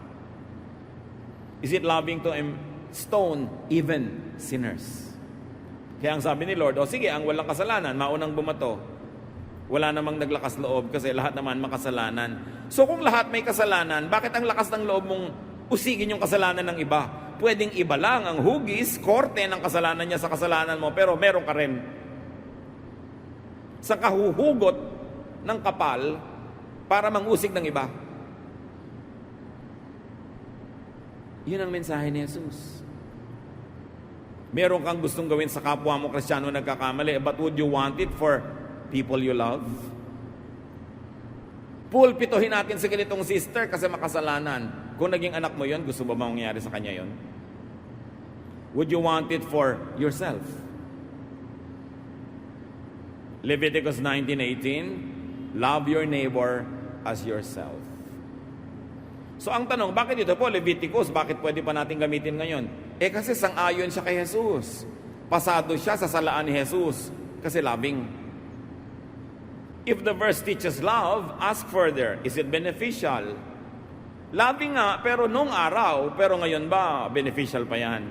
Is it loving to stone even sinners? Kaya ang sabi ni Lord, sige, ang walang kasalanan, maunang bumato. Wala namang naglakas loob kasi lahat naman makasalanan. So kung lahat may kasalanan, bakit ang lakas ng loob mong usigin yung kasalanan ng iba? Pwedeng iba lang ang hugis, korte ng kasalanan niya sa kasalanan mo, pero meron ka rin. Sa kahuhugot ng kapal para mangusig ng iba. Yun ang mensahe ni Jesus. Meron kang gustong gawin sa kapwa mo Kristiyano nagkakamali, but would you want it for people you love? Pulpituhin natin sa ganitong sister kasi makasalanan. Kung naging anak mo yon, gusto ba mangyari sa kanya yon? Would you want it for yourself? Leviticus 19:18, love your neighbor as yourself. So ang tanong, bakit ito po, Leviticus, bakit pwede pa natin gamitin ngayon? Kasi sang-ayon siya kay Jesus. Pasado siya sa salaan ni Jesus kasi loving. If the verse teaches love, ask further, is it beneficial? Loving nga, pero nung araw, pero ngayon ba, beneficial pa yan?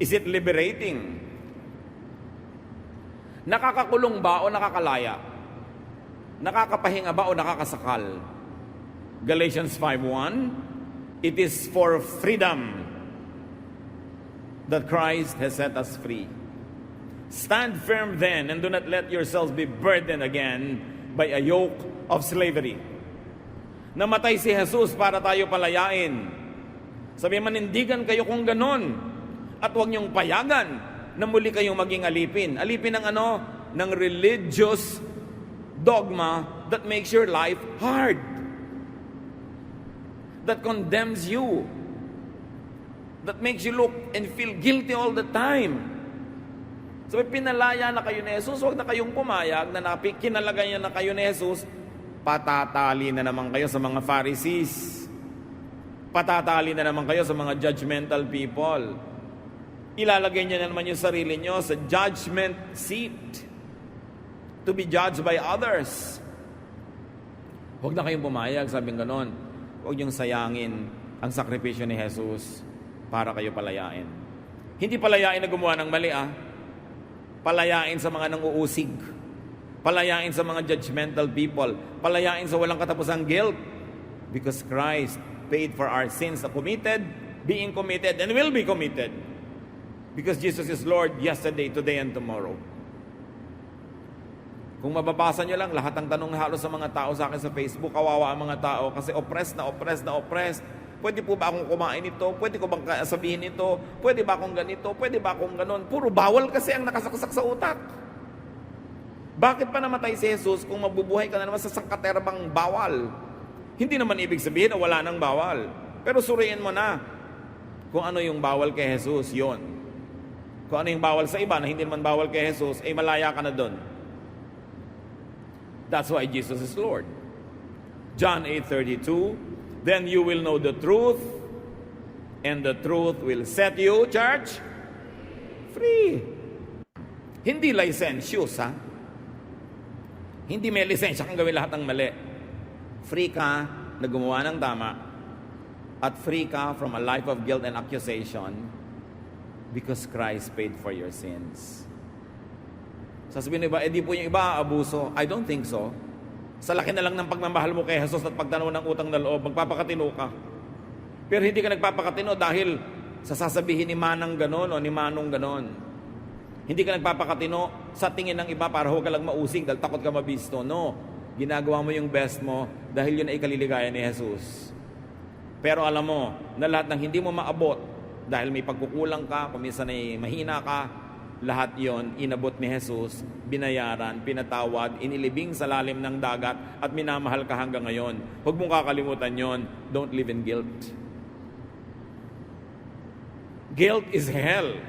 Is it liberating? Nakakakulong ba o nakakalaya? Nakakapahinga ba o nakakasakal? Galatians 5:1, it is for freedom that Christ has set us free. Stand firm then, and do not let yourselves be burdened again by a yoke of slavery. Namatay si Jesus para tayo palayain. Sabi, manindigan kayo kung ganon. At huwag niyong payagan na muli kayong maging alipin. Alipin ng ano? Ng religious dogma that makes your life hard. That condemns you. That makes you look and feel guilty all the time. So pinalaya na kayo ni Jesus, huwag na kayong pumayag na kinalagay niya na kayo ni Jesus, patatali na naman kayo sa mga Pharisees. Patatali na naman kayo sa mga judgmental people. Ilalagay niya na naman yung sarili niyo sa judgment seat to be judged by others. Huwag na kayong pumayag, sabing ganon. Huwag niyong sayangin ang sakripisyo ni Jesus para kayo palayain. Hindi palayain na gumawa ng mali, Palayain sa mga nanguusig. Palayain sa mga judgmental people. Palayain sa walang katapusang guilt. Because Christ paid for our sins na committed being committed, and will be committed. Because Jesus is Lord yesterday, today, and tomorrow. Kung mababasa nyo lang, lahat ng tanong halos sa mga tao sa akin sa Facebook, kawawa ang mga tao kasi oppressed na oppressed na oppressed. Pwede po ba akong kumain ito? Pwede ko bang sabihin ito? Pwede ba akong ganito? Pwede ba akong ganon? Puro bawal kasi ang nakasaksak sa utak. Bakit pa namatay si Jesus kung mabubuhay ka na naman sa sangkaterbang bawal? Hindi naman ibig sabihin na wala nang bawal. Pero suriin mo na kung ano yung bawal kay Jesus, yon. Kung ano yung bawal sa iba na hindi naman bawal kay Jesus, malaya ka na doon. That's why Jesus is Lord. John 8:32, then you will know the truth, and the truth will set you, church, free. Hindi licentious, ha? Hindi may lisensya kang gawin lahat ng mali. Free ka na gumawa ng tama, at free ka from a life of guilt and accusation because Christ paid for your sins. Sasabihin nyo ba, di po yung iba abuso? I don't think so. Sa laki na lang ng pagmamahal mo kay Jesus at pagtanaw ng utang na loob, magpapakatino ka. Pero hindi ka nagpapakatino dahil sa sasabihin ni Manang ganon o ni Manong ganon. Hindi ka nagpapakatino sa tingin ng iba para huwag ka lang mausig dahil takot ka mabisto. No. Ginagawa mo yung best mo dahil yun ay ikaliligaya ni Jesus. Pero alam mo na lahat ng hindi mo maabot dahil may pagkukulang ka, kung minsan ay mahina ka, lahat yon inabot ni Jesus, binayaran, pinatawad, inilibing sa lalim ng dagat at minamahal ka hanggang ngayon. Huwag mong kakalimutan yon. Don't live in guilt. Guilt is hell.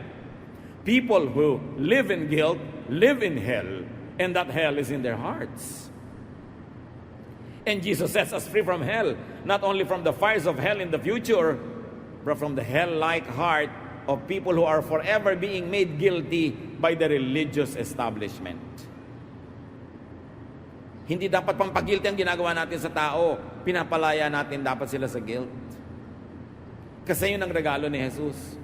People who live in guilt live in hell, and that hell is in their hearts. And Jesus sets us free from hell, not only from the fires of hell in the future, but from the hell-like heart of people who are forever being made guilty by the religious establishment. Hindi dapat pampagilty ang ginagawa natin sa tao. Pinapalaya natin dapat sila sa guilt. Kasi yun ang regalo ni Jesus.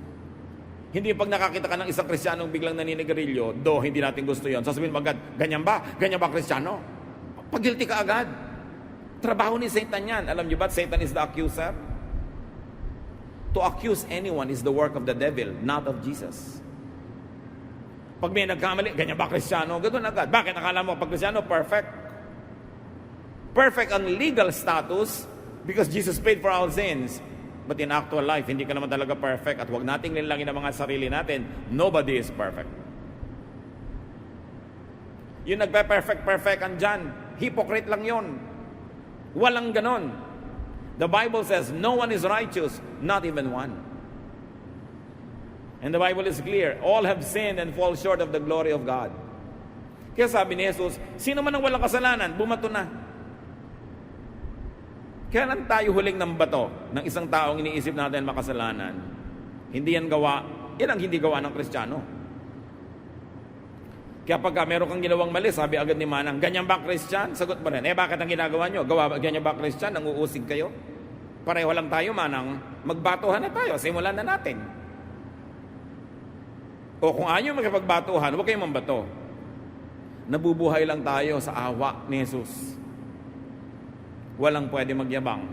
Hindi pag nakakita ka ng isang Kristiyanong biglang naninigarilyo, hindi natin gusto yon. Sasabihin mo agad, ganyan ba? Ganyan ba Kristiyano? Pagilty ka agad. Trabaho ni Satan yan. Alam niyo ba, Satan is the accuser? To accuse anyone is the work of the devil, not of Jesus. Pag may nagkamali, ganyan ba Kristiyano? Ganoon agad. Bakit akala mo pag Kristiyano, perfect? Perfect ang legal status because Jesus paid for our sins. But in actual life, hindi ka naman talaga perfect at huwag nating linlangin ang mga sarili natin. Nobody is perfect. Yung nagpe-perfect andyan, hypocrite lang yon. Walang ganon. The Bible says, no one is righteous, not even one. And the Bible is clear, all have sinned and fall short of the glory of God. Kaya sabi ni Jesus, sino man ang walang kasalanan, bumato na. Kaya lang tayo huling ng bato ng isang taong iniisip natin makasalanan. Hindi yan gawa, yan ang hindi gawa ng Kristiyano. Kaya pagka meron kang ginawang mali, sabi agad ni Manang, ganyan ba Christian? Sagot pa rin, bakit ang ginagawa nyo? Ganyan ba Christian? Nanguusig kayo? Pareho lang tayo, Manang. Magbatuhan na tayo, simulan na natin. O kung ayaw makipagbatuhan, huwag kayong mambato. Nabubuhay lang tayo sa awa ni Jesus. Walang pwede magyabang.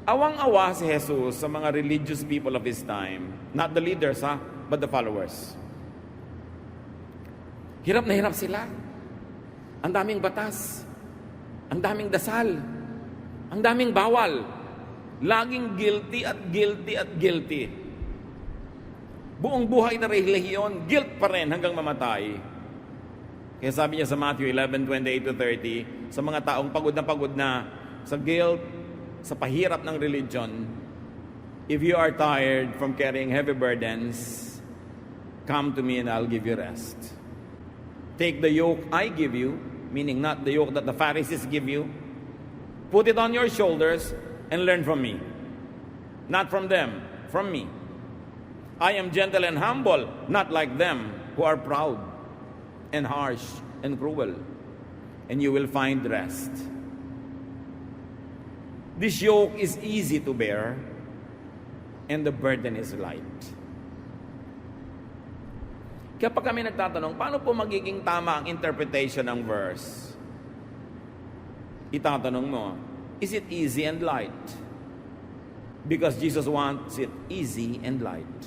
Awang-awa si Jesus sa mga religious people of His time. Not the leaders, but the followers. Hirap na hirap sila. Ang daming batas. Ang daming dasal. Ang daming bawal. Laging guilty at guilty at guilty. Buong buhay na relihiyon, guilt pa rin hanggang mamatay. Kaya sabi niya sa Matthew 11:28-30, sa mga taong pagod na sa guilt, sa pahirap ng religion, if you are tired from carrying heavy burdens, come to me and I'll give you rest. Take the yoke I give you, meaning not the yoke that the Pharisees give you. Put it on your shoulders and learn from me. Not from them, from me. I am gentle and humble, not like them who are proud and harsh and cruel. And you will find rest. This yoke is easy to bear, and the burden is light. Kaya pag kami nagtatanong, paano po magiging tama ang interpretation ng verse? Itatanong mo, is it easy and light? Because Jesus wants it easy and light.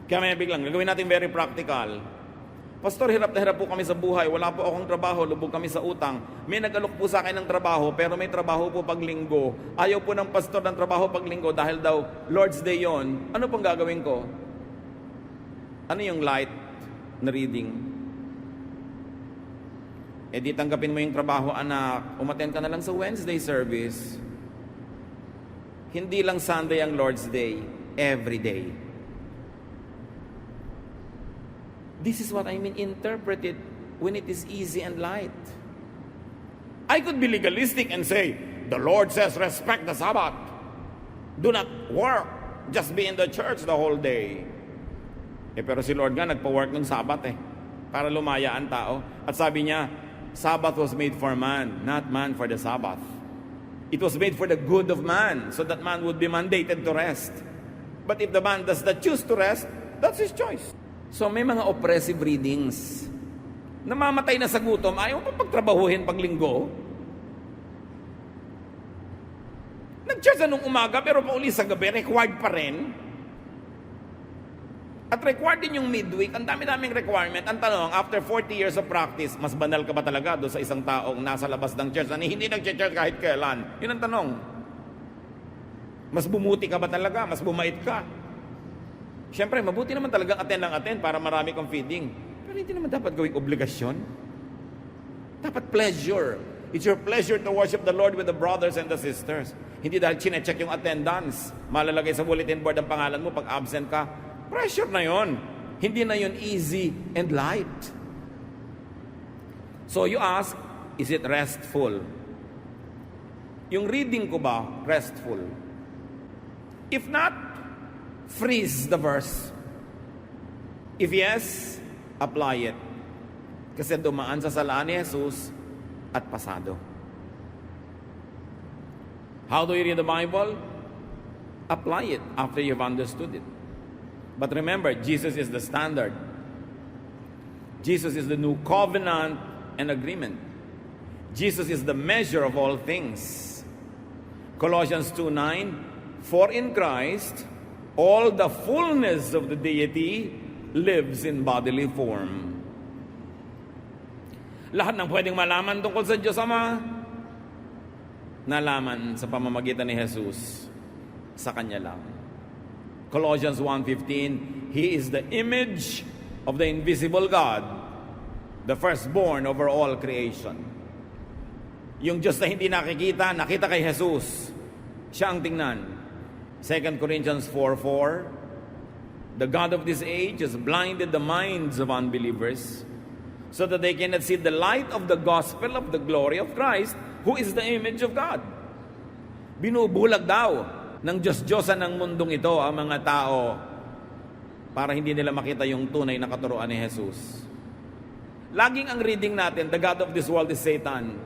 Kaya may biglang, gagawin natin very practical. Pastor, hirap na hirap po kami sa buhay. Wala po akong trabaho, lubog kami sa utang. May nag-alok po sa akin ng trabaho, pero may trabaho po pag linggo. Ayaw po ng pastor ng trabaho pag linggo dahil daw Lord's Day yon. Ano pong gagawin ko? Ano yung light na reading? E di tanggapin mo yung trabaho, anak. Umattend ka na lang sa Wednesday service. Hindi lang Sunday ang Lord's Day. Every day. This is what I mean interpreted when it is easy and light. I could be legalistic and say, the Lord says respect the Sabbath. Do not work. Just be in the church the whole day. Pero si Lord nga nagpa-work ng Sabbath para lumaya ang tao. At sabi niya, Sabbath was made for man, not man for the Sabbath. It was made for the good of man, so that man would be mandated to rest. But if the man does not choose to rest, that's his choice. So may mga oppressive readings. Namamatay na sa gutom, ayaw pa pagtrabahuhin pag linggo. Nag-church na nung umaga, pero pauli sa gabi, required pa rin. At required din yung midweek. Ang dami-daming requirement. Ang tanong, after 40 years of practice, mas banal ka ba talaga doon sa isang taong nasa labas ng church na hindi nag-church kahit kailan? Yun ang tanong. Mas bumuti ka ba talaga? Mas bumait ka? Siyempre, mabuti naman talagang attend para marami kang feeding. Pero hindi naman dapat gawing obligasyon. Dapat pleasure. It's your pleasure to worship the Lord with the brothers and the sisters. Hindi dahil chinecheck yung attendance. Malalagay sa bulletin board ang pangalan mo pag absent ka. Pressure na yon. Hindi na yon easy and light. So you ask, is it restful? Yung reading ko ba, restful? If not, freeze the verse. If yes, apply it. Kasi dumaan sa salaan ni Jesus at pasado. How do you read the Bible? Apply it after you've understood it. But remember, Jesus is the standard. Jesus is the new covenant and agreement. Jesus is the measure of all things. Colossians 2:9, for in Christ all the fullness of the deity lives in bodily form. Lahat ng pwedeng malaman tungkol sa Diyos Ama, nalaman sa pamamagitan ni Jesus sa Kanya lang. Colossians 1:15, He is the image of the invisible God, the firstborn over all creation. Yung Diyos na hindi nakikita, nakita kay Jesus. Siya ang tingnan. 2 Corinthians 4:4, the God of this age has blinded the minds of unbelievers so that they cannot see the light of the gospel of the glory of Christ, who is the image of God. Binubulag daw ng Diyos-Diyosan ng mundong ito ang mga tao para hindi nila makita yung tunay na katuruan ni Jesus. Laging ang reading natin, the God of this world is Satan.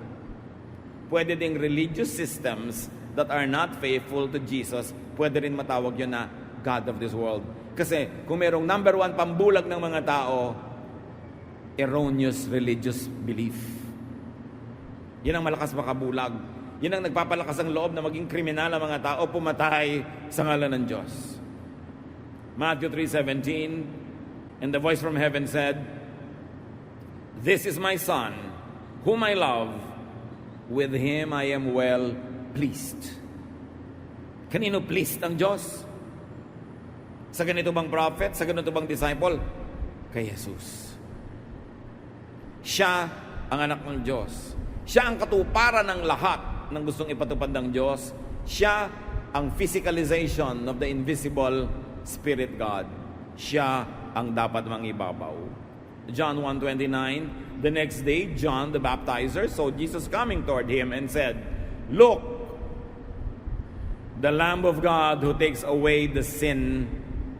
Pwede ding religious systems that are not faithful to Jesus, pwede rin matawag yun na God of this world. Kasi kung merong number one pambulag ng mga tao, erroneous religious belief. Yan ang malakas makabulag. Yan ang nagpapalakas ang loob na maging kriminal ang mga tao, pumatay sa ngalan ng Diyos. Matthew 3:17, and the voice from heaven said, This is my Son, whom I love. With Him I am well pleased. Kanino pleased ang Diyos? Sa ganito bang prophet? Sa ganito bang disciple? Kay Jesus. Siya ang anak ng Diyos. Siya ang katuparan ng lahat ng gustong ipatupad ng Diyos. Siya ang physicalization of the invisible Spirit God. Siya ang dapat mangibabaw. John 1:29, the next day, John the baptizer saw Jesus coming toward him and said, Look, the Lamb of God who takes away the sin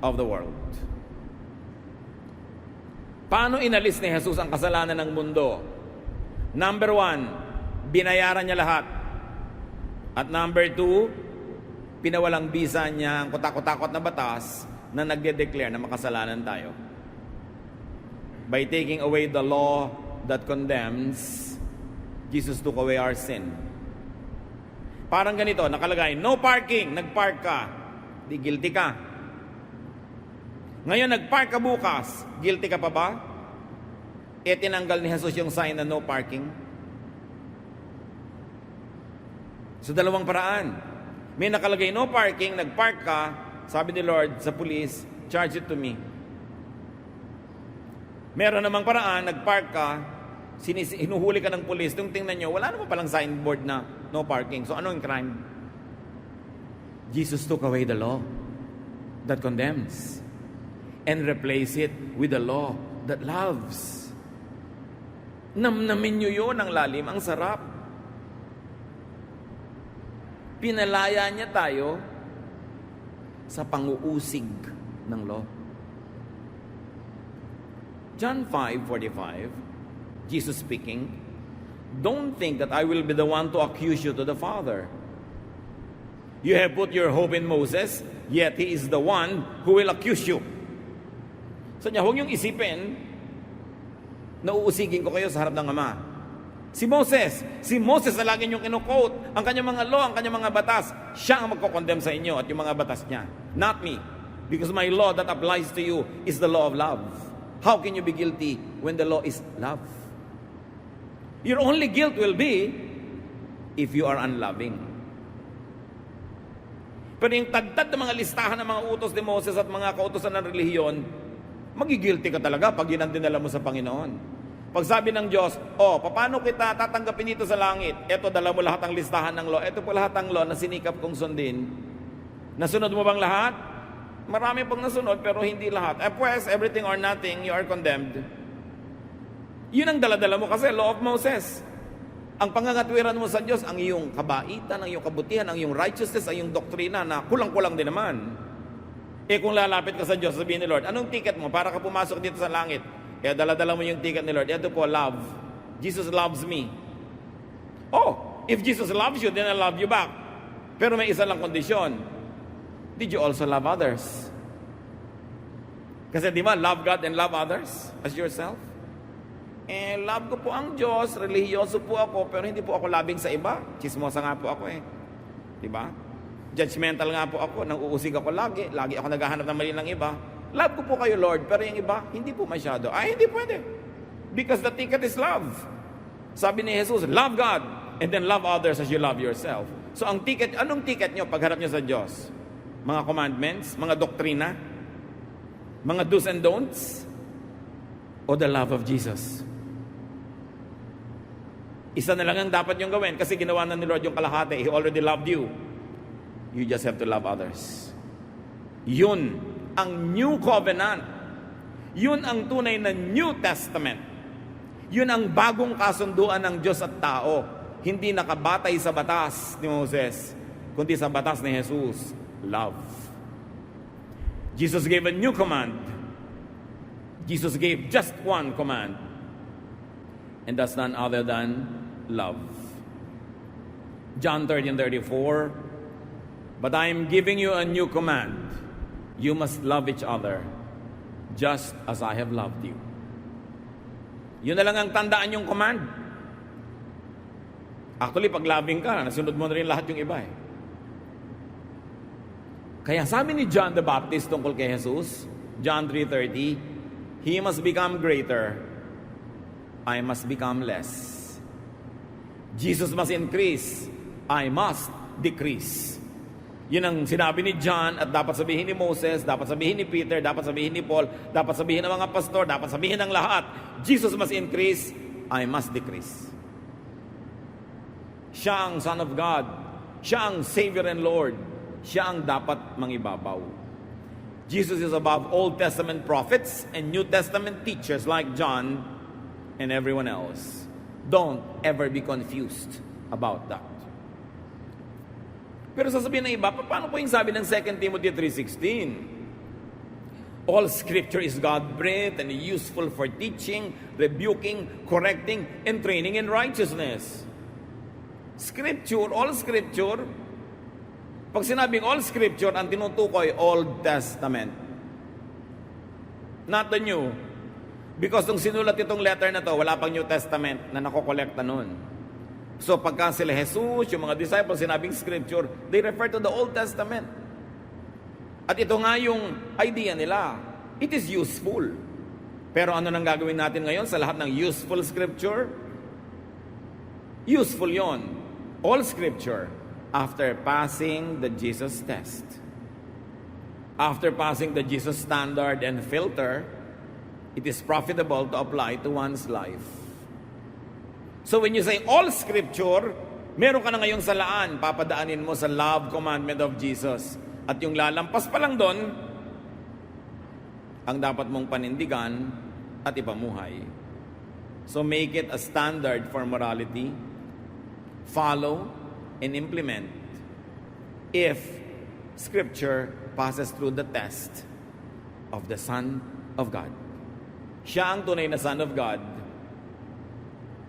of the world. Paano inalis ni Jesus ang kasalanan ng mundo? Number 1, binayaran niya lahat. At number 2, pinawalang bisa niya ang kutakot-takot na batas na nagde-declare na makasalanan tayo. By taking away the law that condemns, Jesus took away our sin. Parang ganito, nakalagay, no parking, nagpark ka, di guilty ka. Ngayon, nagpark ka bukas, guilty ka pa ba? Tinanggal ni Jesus yung sign na no parking. So, dalawang paraan. May nakalagay, no parking, nagpark ka, sabi ni Lord sa police, charge it to me. Meron namang paraan, nagpark ka, hinuhuli ka ng police, nung tingnan nyo, wala naman palang signboard na no parking. So, ano yung crime? Jesus took away the law that condemns and replaced it with the law that loves. Namnamin nyo yun, ang lalim, ang sarap. Pinalaya niya tayo sa panguusig ng law. John 5:45, Jesus speaking, don't think that I will be the one to accuse you to the Father. You have put your hope in Moses, yet he is the one who will accuse you. So niya, huwag niyong isipin na uusigin ko kayo sa harap ng Ama. Si Moses na lagi niyong kinukote, ang kanyang mga law, ang kanyang mga batas, siya ang magkokondem sa inyo at yung mga batas niya. Not me. Because my law that applies to you is the law of love. How can you be guilty when the law is love? Your only guilt will be if you are unloving. Pero yung tagtad ng mga listahan ng mga utos ni Moses at mga kautosan ng relihiyon, magigilty ka talaga pag yun ang dinala mo sa Panginoon. Pag sabi ng Diyos, paano kita tatanggapin dito sa langit? Eto, dala mo lahat ang listahan ng law. Eto po lahat ang law na sinikap kong sundin. Nasunod mo bang lahat? Marami pang nasunod pero hindi lahat. Pues, everything or nothing, you are condemned. Yun ang daladala mo kasi, law of Moses. Ang pangangatwiran mo sa Diyos, ang iyong kabaitan, ang iyong kabutihan, ang iyong righteousness, ang iyong doktrina na kulang-kulang din naman. Kung lalapit ka sa Diyos, sabihin ni Lord, anong ticket mo para ka pumasok dito sa langit? Dala-dala mo yung ticket ni Lord. Ito po, love. Jesus loves me. If Jesus loves you, then I love you back. Pero may isa lang kondisyon. Did you also love others? Kasi di ba, love God and love others as yourself? Love ko po ang Diyos, relihiyoso po ako, pero hindi po ako labing sa iba. Chismosa nga po ako Di ba? Judgmental nga po ako, nang uusig ako lagi ako naghahanap ng mali ng iba. Love ko po kayo, Lord, pero yung iba, hindi po masyado. Hindi pwede. Because the ticket is love. Sabi ni Jesus, love God, and then love others as you love yourself. So ang ticket, anong ticket nyo pagharap nyo sa Diyos? Mga commandments, mga doktrina, mga do's and don'ts, o the love of Jesus? Isa na lang ang dapat yung gawin kasi ginawa na ni Lord yung kalahati. He already loved you. You just have to love others. Yun ang New Covenant. Yun ang tunay na New Testament. Yun ang bagong kasunduan ng Diyos at tao. Hindi nakabatay sa batas ni Moses, kundi sa batas ni Jesus. Love. Jesus gave a new command. Jesus gave just one command. And that's none other than love. John 13:34, but I am giving you a new command. You must love each other just as I have loved you. Yun na lang ang tandaan yung command. Actually, pag loving ka, nasunod mo na rin lahat yung iba Kaya sabi ni John the Baptist tungkol kay Jesus, John 3:30, He must become greater, I must become less. Jesus must increase, I must decrease. Yun ang sinabi ni John at dapat sabihin ni Moses, dapat sabihin ni Peter, dapat sabihin ni Paul, dapat sabihin ng mga pastor, dapat sabihin ng lahat. Jesus must increase, I must decrease. Siya ang Son of God. Siya ang Savior and Lord. Siya ang dapat mangibabaw. Jesus is above Old Testament prophets and New Testament teachers like John and everyone else. Don't ever be confused about that. Pero sasabihin ng iba, paano po yung sabi ng 2 Timothy 3:16? All scripture is God-breathed and useful for teaching, rebuking, correcting, and training in righteousness. Scripture, all scripture, pag sinabing all scripture, ang tinutukoy, Old Testament. Not the New. Because nung sinulat itong letter na to, wala pang New Testament na nakokolekta nun. So pagka sila Jesus, yung mga disciples, sinabing scripture, they refer to the Old Testament. At ito nga yung idea nila. It is useful. Pero ano nang gagawin natin ngayon sa lahat ng useful scripture? Useful yon. All scripture after passing the Jesus test. After passing the Jesus standard and filter, it is profitable to apply to one's life. So when you say all scripture, meron ka na ngayong salaan, papadaanin mo sa love commandment of Jesus. At yung lalampas pa lang doon, ang dapat mong panindigan at ipamuhay. So make it a standard for morality. Follow and implement if Scripture passes through the test of the Son of God. Siya ang tunay na Son of God.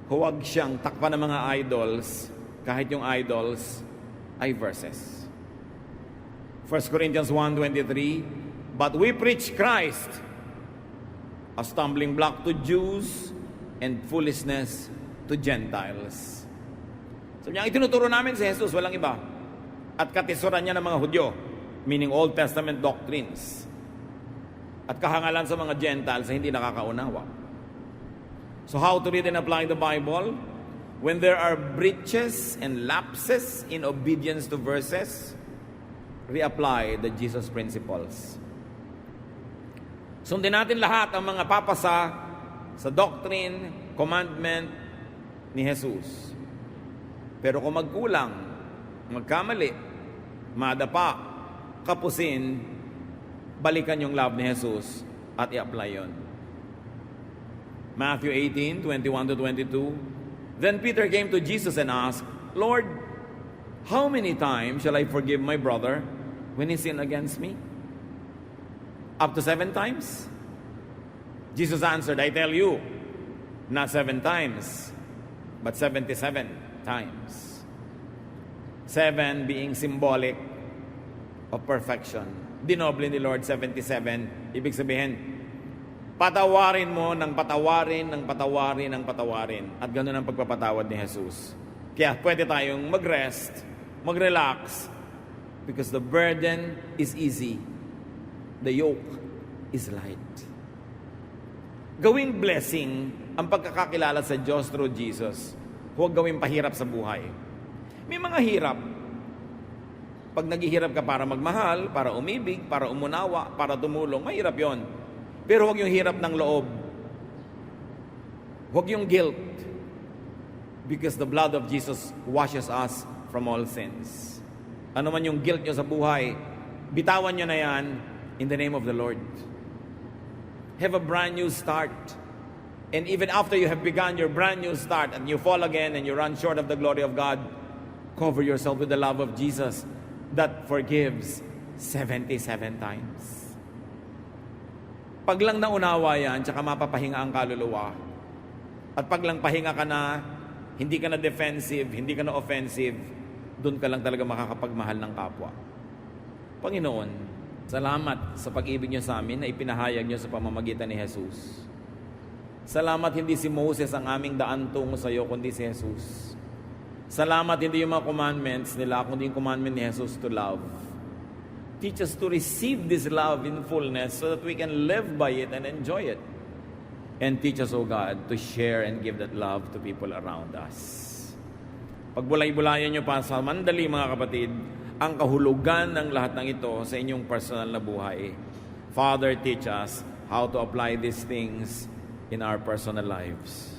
Huwag siyang takpan ng mga idols kahit yung idols ay verses. 1 Corinthians 1:23, but we preach Christ, a stumbling block to Jews and foolishness to Gentiles. Sabi niya, ang itinuturo namin si Jesus, walang iba. At katisuran niya ng mga Hudyo, meaning Old Testament doctrines. At kahangalan sa mga Gentiles na hindi nakakaunawa. So how to read and apply the Bible? When there are breaches and lapses in obedience to verses, reapply the Jesus principles. Sundin natin lahat ang mga papasa sa doctrine, commandment ni Jesus. Pero kung magkulang, magkamali, madapa, kapusin, balikan yung love ni Jesus at i-apply yun. Matthew 18:21-22. Then Peter came to Jesus and asked, Lord, how many times shall I forgive my brother when he sinned against me? Up to 7 times? Jesus answered, I tell you, not 7 times, but 77 times. 7 being symbolic of perfection. Dinoble ni Lord 77. Ibig sabihin, patawarin mo ng patawarin, ng patawarin, ng patawarin. At ganoon ang pagpapatawad ni Jesus. Kaya pwede tayong mag-rest, mag-relax, because the burden is easy. The yoke is light. Gawing blessing ang pagkakakilala sa Diyos through Jesus. Huwag gawing pahirap sa buhay. May mga hirap. Pag naghihirap ka para magmahal, para umibig, para umunawa, para tumulong, mahirap yon. Pero huwag yung hirap ng loob. Huwag yung guilt. Because the blood of Jesus washes us from all sins. Ano man yung guilt nyo sa buhay, bitawan nyo na yan in the name of the Lord. Have a brand new start. And even after you have begun your brand new start and you fall again and you run short of the glory of God, cover yourself with the love of Jesus that forgives 77 times. Pag lang naunawa yan, tsaka mapapahinga ang kaluluwa. At pag lang pahinga ka na, hindi ka na defensive, hindi ka na offensive, doon ka lang talaga makakapagmahal ng kapwa. Panginoon, salamat sa pag-ibig niyo sa amin na ipinahayag niyo sa pamamagitan ni Jesus. Salamat hindi si Moses ang aming daan tungo sa iyo, kundi si Jesus. Salamat hindi yung mga commandments nila, kundi yung commandment ni Jesus to love. Teach us to receive this love in fullness so that we can live by it and enjoy it. And teach us, O God, to share and give that love to people around us. Pagbulay-bulayan niyo pa sa mandali, mga kapatid, ang kahulugan ng lahat ng ito sa inyong personal na buhay. Father, teach us how to apply these things in our personal lives.